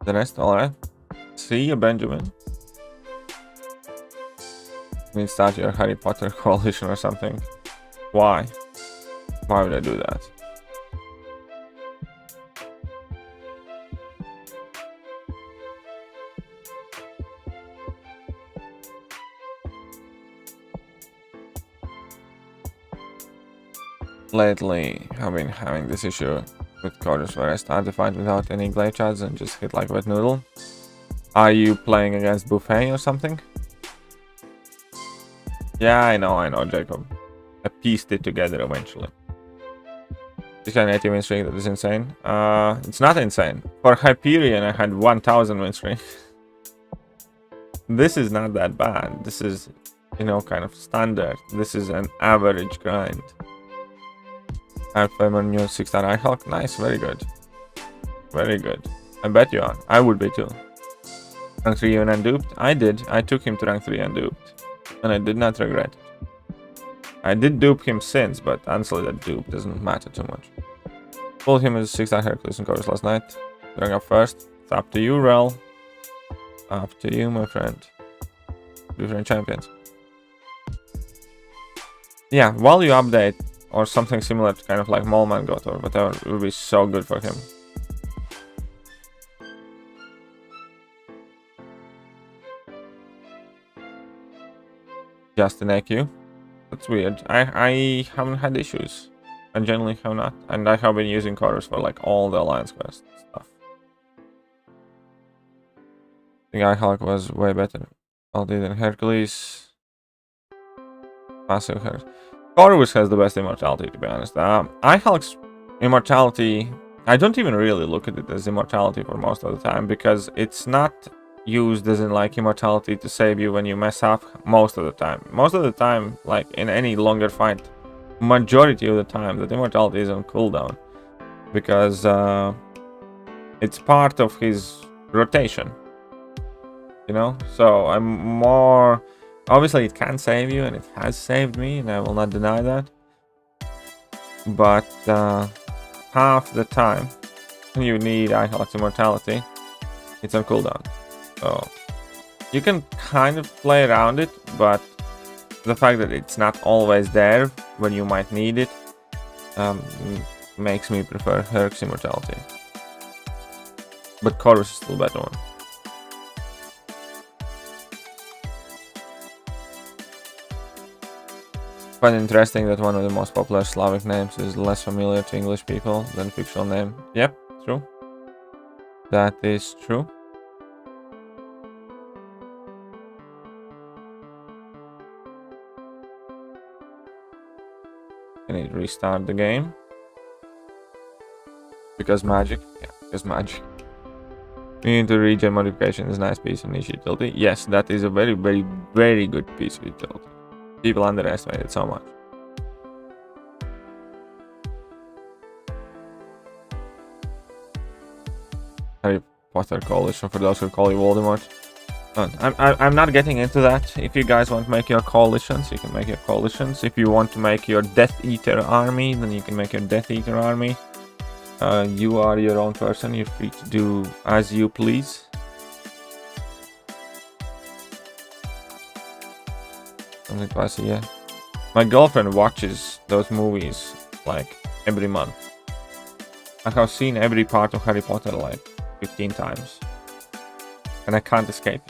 The rest, alright. See you, Benjamin. You need to start your Harry Potter coalition or something. Why? Why would I do that? Lately, I've been having this issue with quarters where I start the fight without any glaive charges and just hit like wet noodle. Are you playing against Buffet or something? Yeah, I know, Jacob. I pieced it together eventually. This kind of 80 win streak, that is insane. It's not insane. For Hyperion, I had 1000 win streak. This is not that bad. This is, you know, kind of standard. This is an average grind. I have on your 6-star iHulk. Nice, very good. Very good. I bet you are. I would be too. Rank 3 and unduped? I did. I took him to rank 3 unduped. And I did not regret it. I did dupe him since, but honestly that dupe doesn't matter too much. Pulled him as a 6-star Hercules and chorus last night. Rank up first. It's up to you, Rel. Up to you, my friend. Different champions. Yeah, while you update, or something similar to kind of like Molman got or whatever, it would be so good for him. Just an AQ. That's weird. I haven't had issues. I generally have not. And I have been using chorus for like all the Alliance quest stuff. I think iHulk was way better. Aldi than Hercules. Passive Hercules. Corvus has the best immortality, to be honest. iHulk's immortality, I don't even really look at it as immortality for most of the time, because it's not used as in like immortality to save you when you mess up most of the time. Most of the time, like in any longer fight, majority of the time, that immortality is on cooldown, because it's part of his rotation, you know? So I'm more... Obviously, it can save you, and it has saved me, and I will not deny that. But half the time, you need iHulk's immortality. It's on cooldown. So you can kind of play around it, but the fact that it's not always there when you might need it makes me prefer Herc's immortality. But Corvus is still a better one. quite interesting that one of the most popular Slavic names is less familiar to English people than fictional name. Yep, true. That is true. Can it restart the game? Because magic? Yeah, because magic. Into region modification is a nice piece of niche utility. Yes, that is a very, very, very good piece of utility. People underestimate it so much. Harry Potter coalition for those who call you Voldemort. I'm not getting into that. If you guys want to make your coalitions, you can make your coalitions. If you want to make your Death Eater army, then you can make your Death Eater army. You are your own person. You're free to do as you please. Something twice a year. My girlfriend watches those movies like every month. Like I've seen every part of Harry Potter like 15 times. And I can't escape.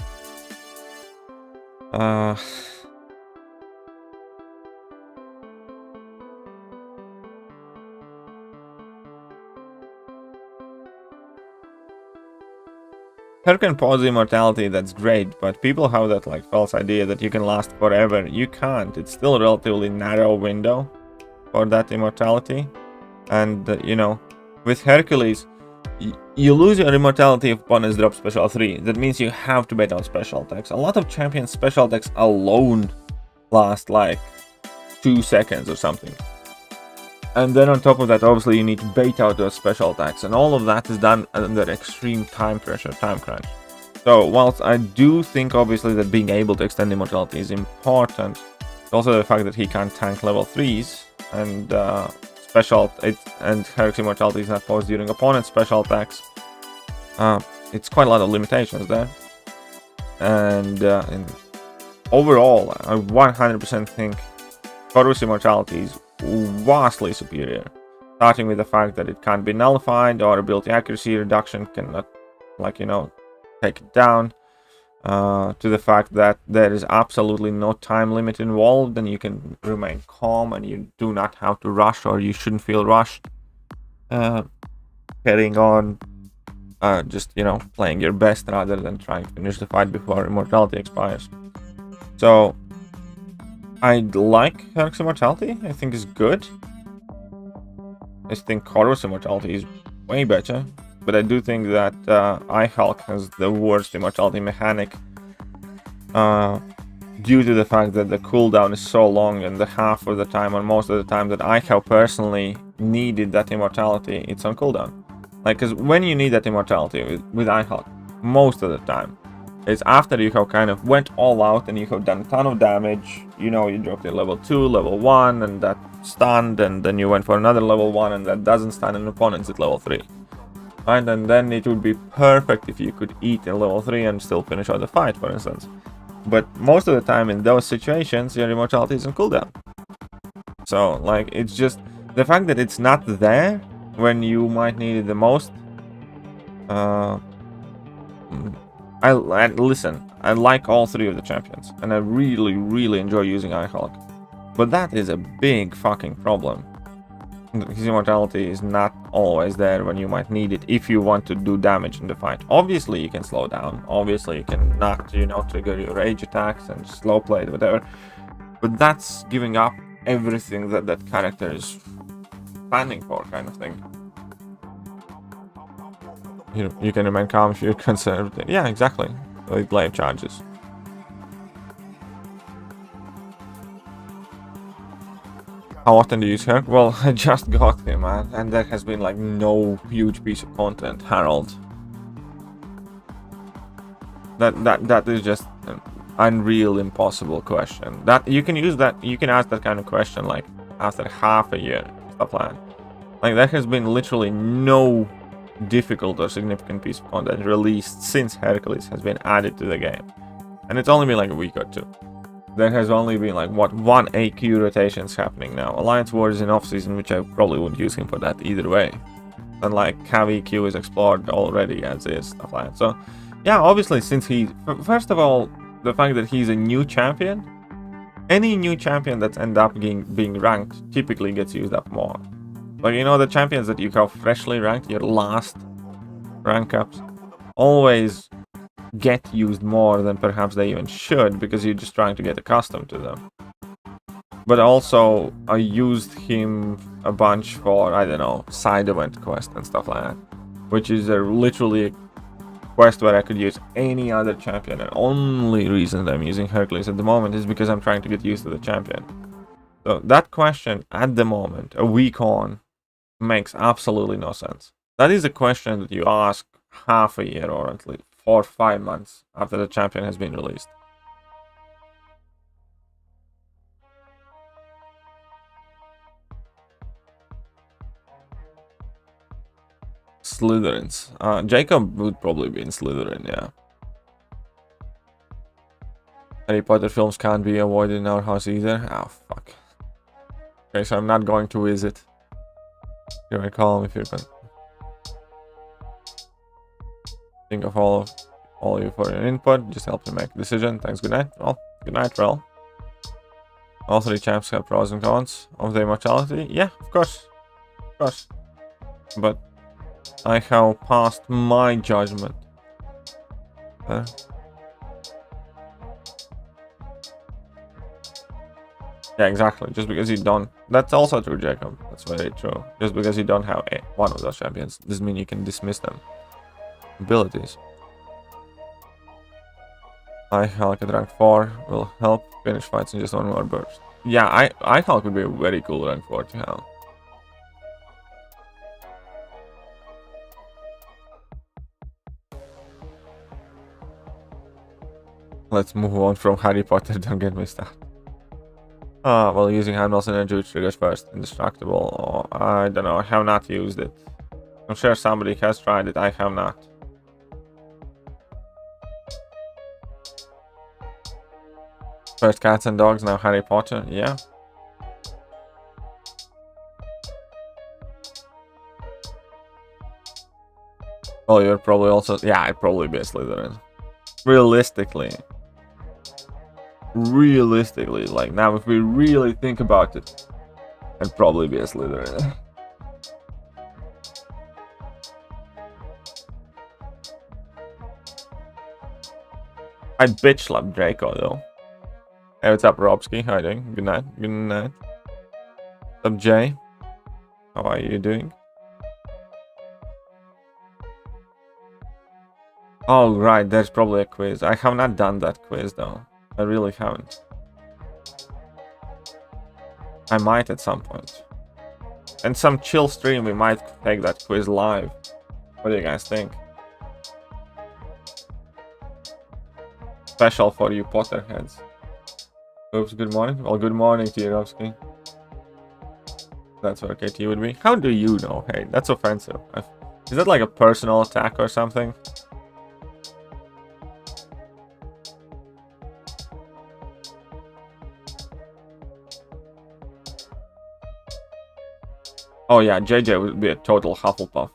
Her can pause immortality, that's great, but people have that like false idea that you can last forever. You can't. It's still a relatively narrow window for that immortality. And you know, with Hercules, you lose your immortality if opponents drop special 3. That means you have to bet on special attacks. A lot of champions' special attacks alone last like 2 seconds or something. And then on top of that, obviously you need to bait out those special attacks. And all of that is done under extreme time pressure, time crunch. So whilst I do think obviously that being able to extend immortality is important, it's also the fact that he can't tank level 3s. And and Herc's immortality is not paused during opponent's special attacks. It's quite a lot of limitations there. And overall, I 100% think Horus immortality is vastly superior. Starting with the fact that it can't be nullified, or ability accuracy reduction cannot, like, you know, take it down. To the fact that there is absolutely no time limit involved, and you can remain calm and you do not have to rush, or you shouldn't feel rushed. Carrying on, just, you know, playing your best rather than trying to finish the fight before immortality expires. So I like Herc's immortality. I think it's good. I think Horus immortality is way better. But I do think that iHulk has the worst immortality mechanic due to the fact that the cooldown is so long, and the half of the time, or most of the time that I have personally needed that immortality, it's on cooldown. Like, because when you need that immortality with iHulk, most of the time, it's after you have kind of went all out and you have done a ton of damage. You know, you dropped your level 2, level 1, and that stunned, and then you went for another level 1, and that doesn't stun an opponent at level 3. Right, and then it would be perfect if you could eat a level 3 and still finish out the fight, for instance. But most of the time in those situations, your immortality is on cooldown. So, like, it's just the fact that it's not there when you might need it the most. Listen, I like all 3 of the champions, and I really, really enjoy using iHulk. But that is a big fucking problem. His immortality is not always there when you might need it if you want to do damage in the fight. Obviously you can slow down, obviously you can not, you know, trigger your rage attacks and slow play it, whatever, but that's giving up everything that that character is standing for, kind of thing. You can remain calm if you're conservative. Yeah, exactly. Like blame charges. How often do you use Herc? Well, I just got him, man, and there has been like no huge piece of content. Harold. That is just an unreal, impossible question. That you can use that. You can ask that kind of question like after half a year, stuff like that. Like there has been literally no difficult or significant piece of content released since Hercules has been added to the game, and it's only been like a week or 2. There has only been like, what, 1 AQ rotations happening now. Alliance War is in off-season, which I probably wouldn't use him for that either way. And like, Cav EQ is explored already as is, stuff like that. So, yeah, obviously, since he... First of all, the fact that he's a new champion any new champion that ends up being ranked typically gets used up more. Like, you know, the champions that you have freshly ranked, your last rank ups, always get used more than perhaps they even should, because you're just trying to get accustomed to them. But also, I used him a bunch for, I don't know, side event quest and stuff like that, which is literally a quest where I could use any other champion, and only reason I'm using Hercules at the moment is because I'm trying to get used to the champion. So that question at the moment, a week on, makes absolutely no sense. That is a question that you ask half a year, or at least 4 or 5 months after the champion has been released. Slytherins. Jacob would probably be in Slytherin, yeah. Harry Potter films can't be avoided in our house either. Oh, fuck. Okay, so I'm not going to visit. You may call him if you can. Think of all you for your input. Just help me make a decision. Thanks, good night. Well, good night, Rel. All 3 champs have pros and cons of their immortality. Yeah, of course. Of course. But I have passed my judgment. Yeah, exactly. Just because you don't... That's also true, Jacob. That's very true. Just because you don't have one of those champions doesn't mean you can dismiss them. Abilities. I Hulk at rank 4 will help finish fights in just 1 more burst. Yeah, I Hulk would be a very cool rank 4 to have. Let's move on from Harry Potter, don't get me started. Well, using Heimdall's energy which triggers first, indestructible. Oh, I don't know, I have not used it. I'm sure somebody has tried it, I have not. First cats and dogs, now Harry Potter, yeah. Well, you're probably also... Yeah, I'd probably be a Slytherin. Realistically, like, now if we really think about it, I'd probably be a Slytherin. I'd bitch slap Draco though. Hey, what's up, Robski? How are you doing? Good night. Good night. What's up, Jay? How are you doing? Oh, right, there's probably a quiz. I have not done that quiz, though. I really haven't. I might at some point. And some chill stream, we might take that quiz live. What do you guys think? Special for you Potterheads. Oops, good morning. Well, good morning to you, Rovsky. That's what KT would be. How do you know? Hey, that's offensive. Is that like a personal attack or something? Oh yeah, JJ would be a total Hufflepuff.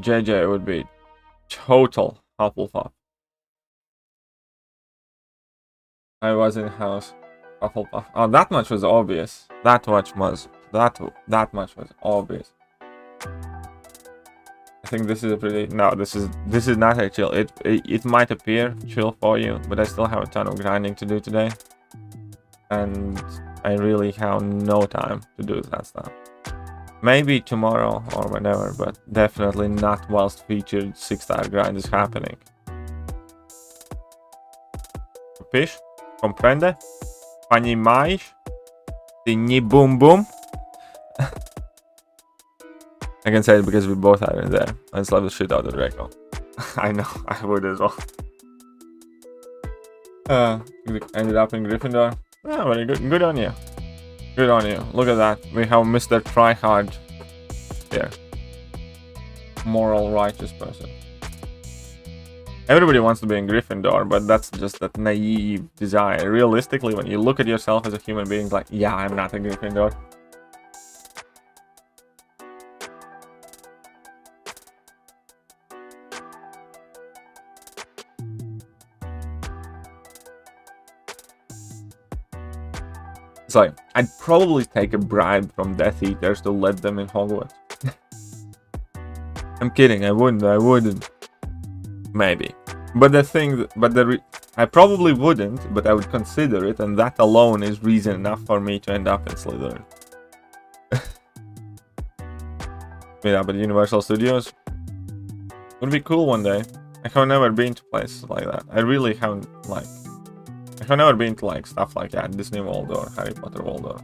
JJ would be total Hufflepuff. I was in house Hufflepuff. Oh, that much was obvious. That much was obvious. I think this is a pretty... No, this is not a chill. It might appear chill for you, but I still have a ton of grinding to do today. And I really have no time to do that stuff. Maybe tomorrow or whenever, but definitely not whilst featured 6-star grind is happening. Capish? Comprende? Понимаешь? Ты не бум-бум? I can say it because we both are in there. I just love the shit out of Draco. I know, I would as well. Ended up in Gryffindor. Yeah, very good. Good on you. Good on you. Look at that. We have Mr. Tryhard here. Moral, righteous person. Everybody wants to be in Gryffindor, but that's just that naive desire. Realistically, when you look at yourself as a human being, like, yeah, I'm not a Gryffindor. It's like, I'd probably take a bribe from Death Eaters to let them in Hogwarts. I'm kidding, I wouldn't. Maybe. But the thing, I probably wouldn't, but I would consider it, and that alone is reason enough for me to end up in Slytherin. Meet up at Universal Studios. Would be cool one day. I have never been to places like that. I really haven't, like... I have never been to, like, stuff like that. Disney World or Harry Potter World or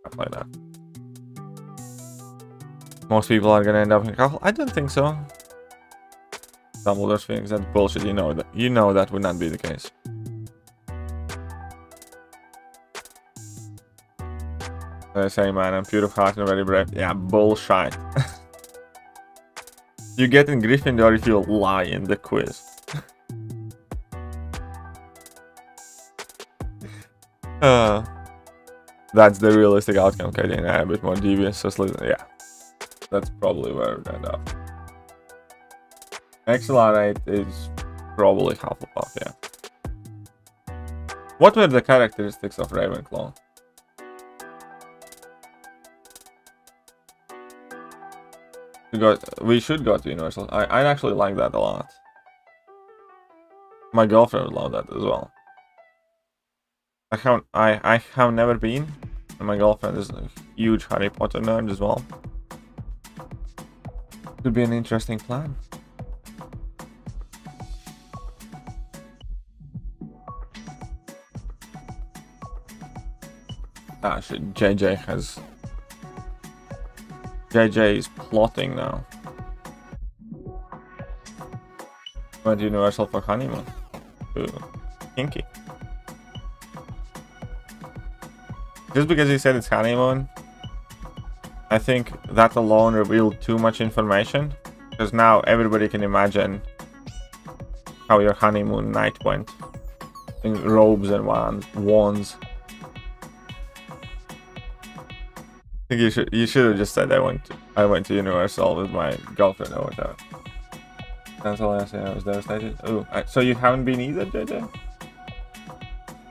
stuff like that. Most people are gonna end up in Castle. I don't think so. Dumbledore's Phoenix, that's bullshit. You know that would not be the case. I say, man, I'm pure of heart and very brave. Yeah, bullshit. You get in Gryffindor if you lie in the quiz. That's the realistic outcome. Okay, then a bit more devious. So yeah, that's probably where it end up. Accelerate is probably Hufflepuff, yeah. What were the characteristics of Ravenclaw? We should go to Universal. I actually like that a lot. My girlfriend would love that as well. I have never been, and my girlfriend is a huge Harry Potter nerd as well. Could be an interesting plan. Ah shit, JJ is plotting now. Went to Universal for honeymoon. Ooh, kinky. Just because he said it's honeymoon, I think that alone revealed too much information. Because now everybody can imagine how your honeymoon night went. In robes and wands. I think you should have just said I went to Universal with my girlfriend or whatever. That's all I say. I was devastated. Ooh, so you haven't been either, JJ?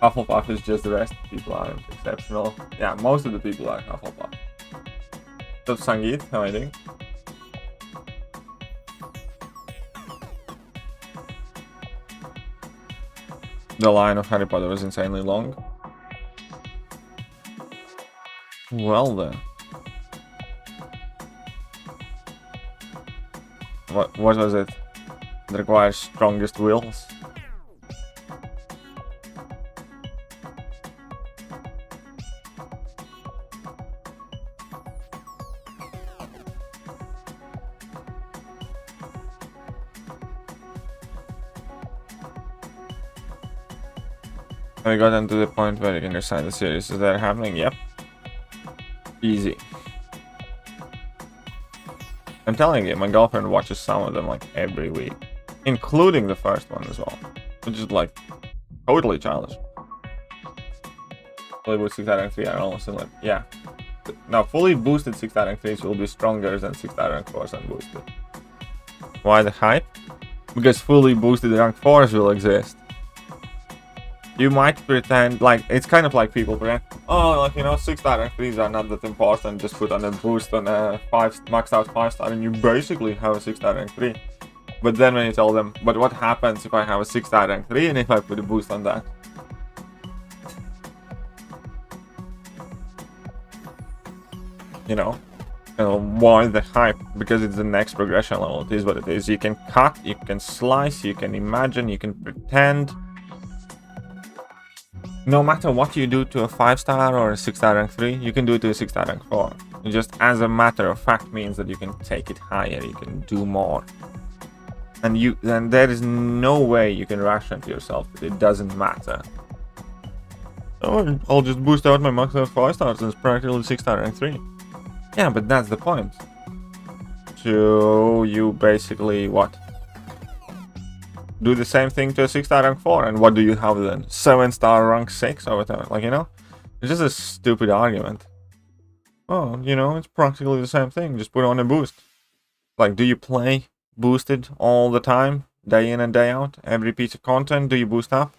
Hufflepuff is just the rest. People aren't exceptional. Yeah, most of the people are Hufflepuff. So Sangeet, how I think? The line of Harry Potter was insanely long. Well then. What was it? It requires strongest wills. We gotten to the point where you can decide the series. Is that happening? Yep. Easy. I'm telling you, my girlfriend watches some of them like every week, including the first one as well, which is like totally childish. Fully boosted 6 rank 3 are almost similar. Yeah. Now, fully boosted 6 rank 3s will be stronger than 6 rank 4s unboosted. Why the hype? Because fully boosted rank 4s will exist. You might pretend, like, it's kind of like people pretend, oh, like, you know, 6-star rank 3s are not that important, just put on a boost on a maxed out 5-star and you basically have a 6-star rank 3. But then when you tell them, but what happens if I have a 6-star rank 3 and if I put a boost on that? You know, why the hype? Because it's the next progression level. It is what it is. You can cut, you can slice, you can imagine, you can pretend. No matter what you do to a 5-star or a 6-star rank 3, you can do it to a 6-star rank 4. It just, as a matter of fact, means that you can take it higher, you can do more. And there is no way you can ration to yourself that it doesn't matter. Oh, I'll just boost out my max out 5-stars and it's practically 6-star rank 3. Yeah, but that's the point. So you basically what? Do the same thing to a 6-star rank 4, and what do you have then? 7-star rank 6 or whatever, like, you know? It's just a stupid argument. Oh, you know, it's practically the same thing, just put on a boost. Like, do you play boosted all the time? Day in and day out? Every piece of content, do you boost up?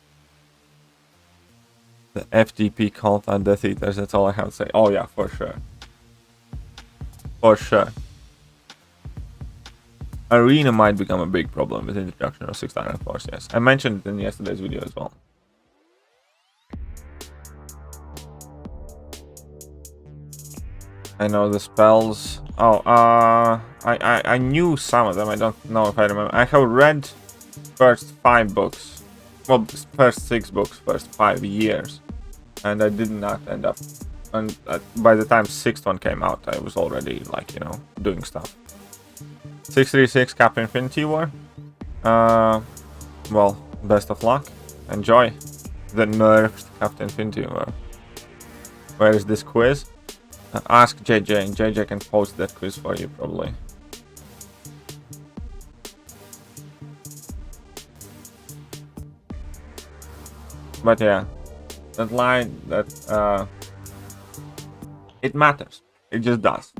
The FTP cult and Death Eaters, that's all I have to say. Oh yeah, for sure. For sure. Arena might become a big problem with the introduction of 6-star rank force, yes. I mentioned it in yesterday's video as well. I know the spells. Oh, I knew some of them. I don't know if I remember. I have read first 5 books. Well, first 6 books, first 5 years. And I did not end up. And by the time 6th one came out, I was already, like, you know, doing stuff. 636 Captain Infinity War. Well, best of luck. Enjoy the nerfed Captain Infinity War. Where is this quiz? Ask JJ, and JJ can post that quiz for you, probably. But yeah, that line, that, it matters. It just does.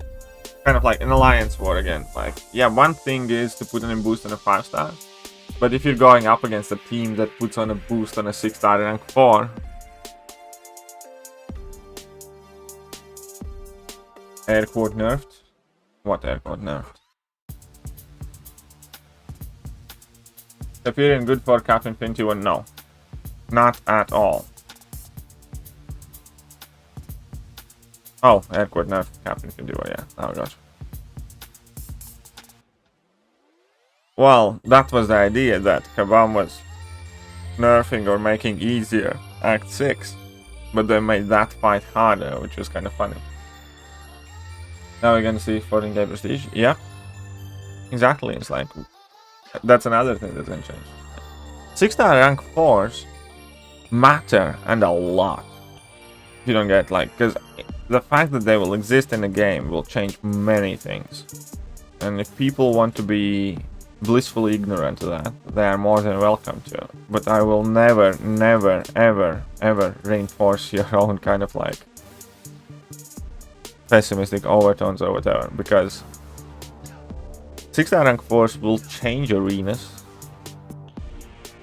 Kind of like an alliance war again. Like, yeah, one thing is to put an boost on a 5-star. But if you're going up against a team that puts on a boost on a 6-star rank 4, air quote nerfed? What air quote nerfed? Thekiryu good for Captain Infinity War? No. Not at all. Oh, air quote nerfed Captain Infinity War, yeah. Oh gosh. Well, that was the idea, that Kabam was nerfing or making easier Act 6. But they made that fight harder, which was kind of funny. Now we're gonna see 14k prestige. Yeah, exactly. It's like, that's another thing that's gonna change. 6-star rank 4s matter, and a lot. If you don't get, like, because the fact that they will exist in the game will change many things. And if people want to be blissfully ignorant of that, they are more than welcome to. But I will never, never, ever, ever reinforce your own kind of, like, pessimistic overtones or whatever, because 6-star rank 4s will change arenas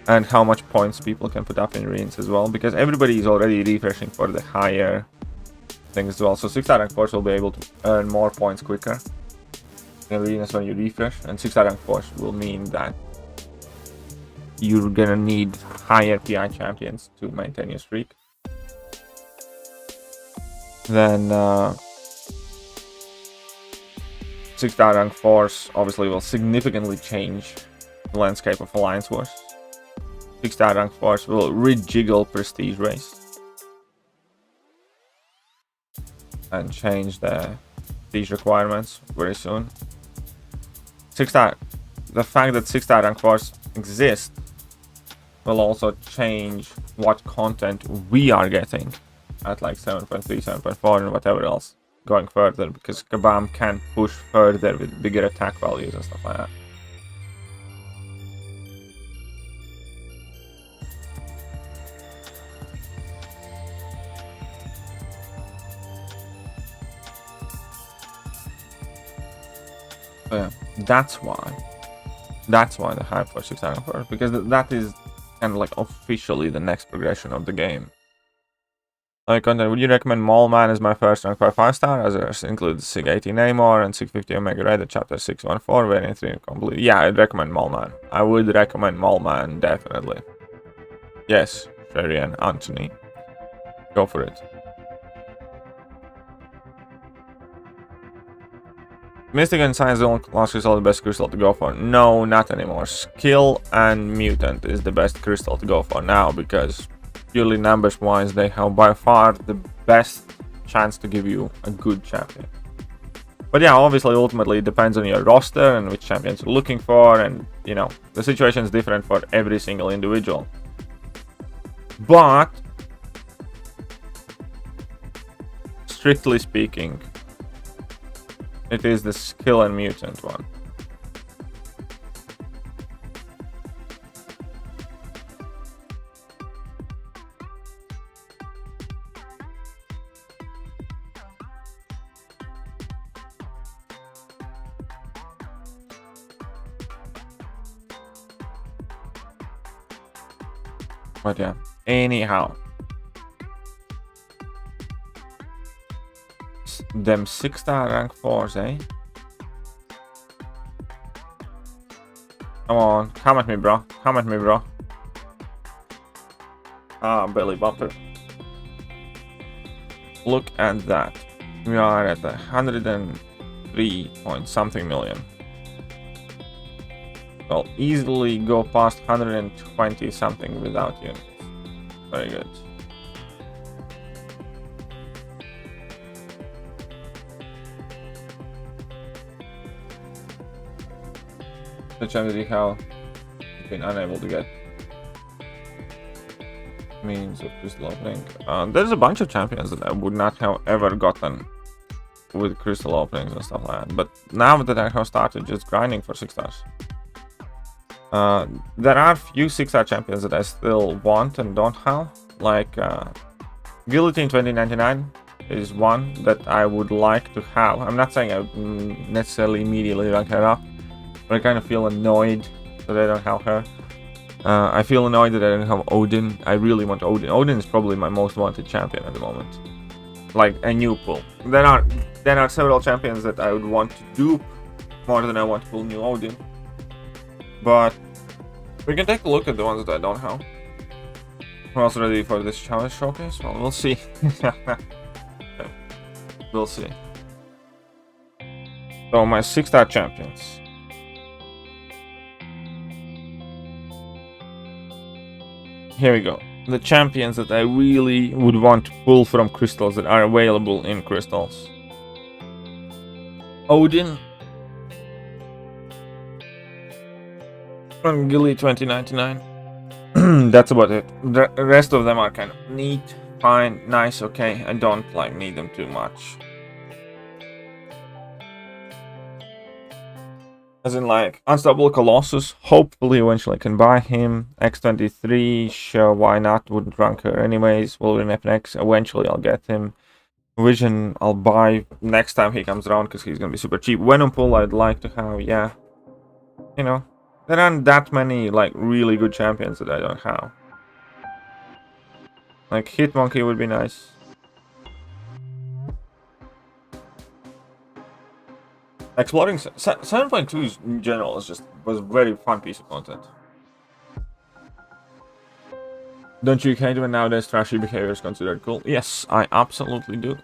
and how much points people can put up in arenas as well, because everybody is already refreshing for the higher things as well. So 6-star rank 4s will be able to earn more points quicker in arenas when you refresh, and 6-star rank 4s will mean that you're gonna need higher PI champions to maintain your streak. Then 6-star rank 4s obviously will significantly change the landscape of Alliance Wars. 6-star rank 4s will rejiggle prestige race and change the prestige requirements very soon. 6-star, the fact that 6-star rank 4s exist will also change what content we are getting at like 7.3, 7.4 and whatever else going further, because Kabam can push further with bigger attack values and stuff like that. So yeah, that's why the hype for 6-star rank 4, because that is kind of like officially the next progression of the game. Like, content, would you recommend Mallman as my first rank 5-star? Others include Sig 80 Namor and 650 Omega Red at chapter 614, variant 3 complete. Yeah, I'd recommend Mallman. I would recommend Mallman, definitely. Yes, Sherian, Anthony. Go for it. Mystic and Science don't last crystal the best crystal to go for. No, not anymore. Skill and Mutant is the best crystal to go for now, because purely numbers wise they have by far the best chance to give you a good champion. But yeah, obviously ultimately it depends on your roster and which champions you're looking for, and you know, the situation is different for every single individual. But strictly speaking, it is the Skill and Mutant one. But yeah, anyhow, Them 6-star rank 4s, eh? Come on, come at me, bro. Come at me, bro. Ah, belly bumper. Look at that. We are at 103 point something million. I'll easily go past 120 something without units. Very good. The champions how been unable to get means of crystal opening. There's a bunch of champions that I would not have ever gotten with crystal openings and stuff like that. But now that I have started just grinding for 6 stars, there are few 6-star champions that I still want and don't have. Like Guillotine 2099 is one that I would like to have. I'm not saying I would necessarily immediately rank her up, but I kind of feel annoyed that I don't have her. I feel annoyed that I don't have Odin. I really want Odin. Odin is probably my most wanted champion at the moment. Like a new pull. There are several champions that I would want to dupe more than I want to pull new Odin. But we can take a look at the ones that I don't have. Who else ready for this Chavez showcase? Well, we'll see. We'll see. So my 6-star champions. Here we go. The champions that I really would want to pull from crystals that are available in crystals. Odin. From Gilly 2099. That's about it. The rest of them are kind of neat, fine, nice, okay. I don't need them too much. As in like Unstoppable Colossus, hopefully eventually I can buy him. X23, sure, why not, wouldn't rank her anyways. Wolverine FNX, eventually I'll get him. Vision I'll buy next time he comes around because he's gonna be super cheap. Venom Pull I'd like to have, yeah. You know, there aren't that many like really good champions that I don't have. Like Hitmonkey would be nice. Exploring 7.2 in general was a very fun piece of content. Don't you hate when nowadays trashy behavior is considered cool? Yes, I absolutely do.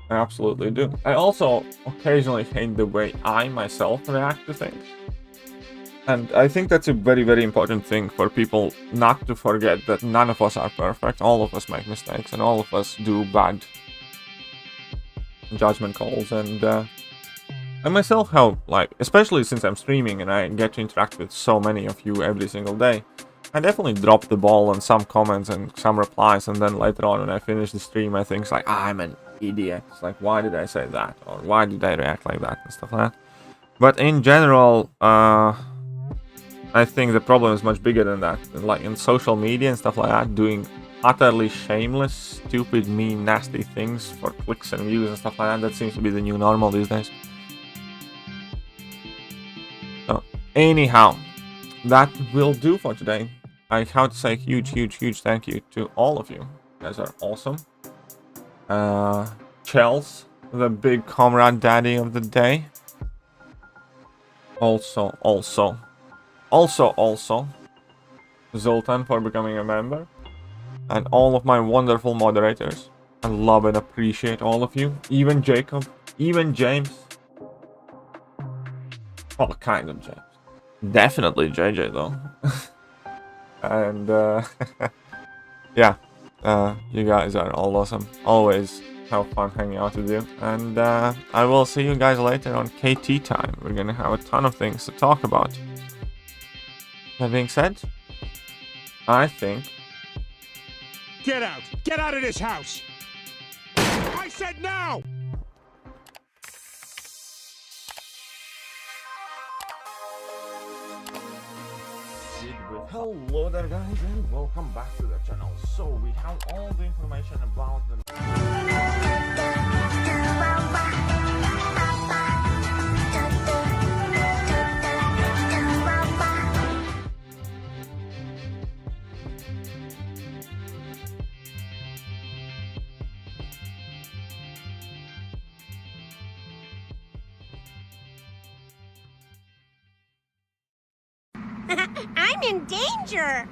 I absolutely do. I also occasionally hate the way I myself react to things. And I think that's a very, very important thing for people not to forget, that none of us are perfect. All of us make mistakes and all of us do bad judgment calls. And I myself have, like, especially since I'm streaming and I get to interact with so many of you every single day, I definitely drop the ball on some comments and some replies, and then later on when I finish the stream I think it's like, I'm an idiot. It's like, why did I say that? Or why did I react like that and stuff like that. But in general, I think the problem is much bigger than that. Like in social media and stuff like that, doing utterly shameless, stupid, mean, nasty things for clicks and views and stuff like that, that seems to be the new normal these days. So, anyhow, that will do for today. I have to say huge thank you to all of you. You guys are awesome. Chels, the big comrade daddy of the day. Also, Zoltan for becoming a member. And all of my wonderful moderators. I love and appreciate all of you. Even Jacob, even James. All kind of James. Definitely JJ though. And yeah, you guys are all awesome. Always have fun hanging out with you. And I will see you guys later on KT time. We're gonna have a ton of things to talk about. That being said, I think... Get out! Get out of this house! I said now! Hello there guys and welcome back to the channel. So we have all the information about the... I'm in danger.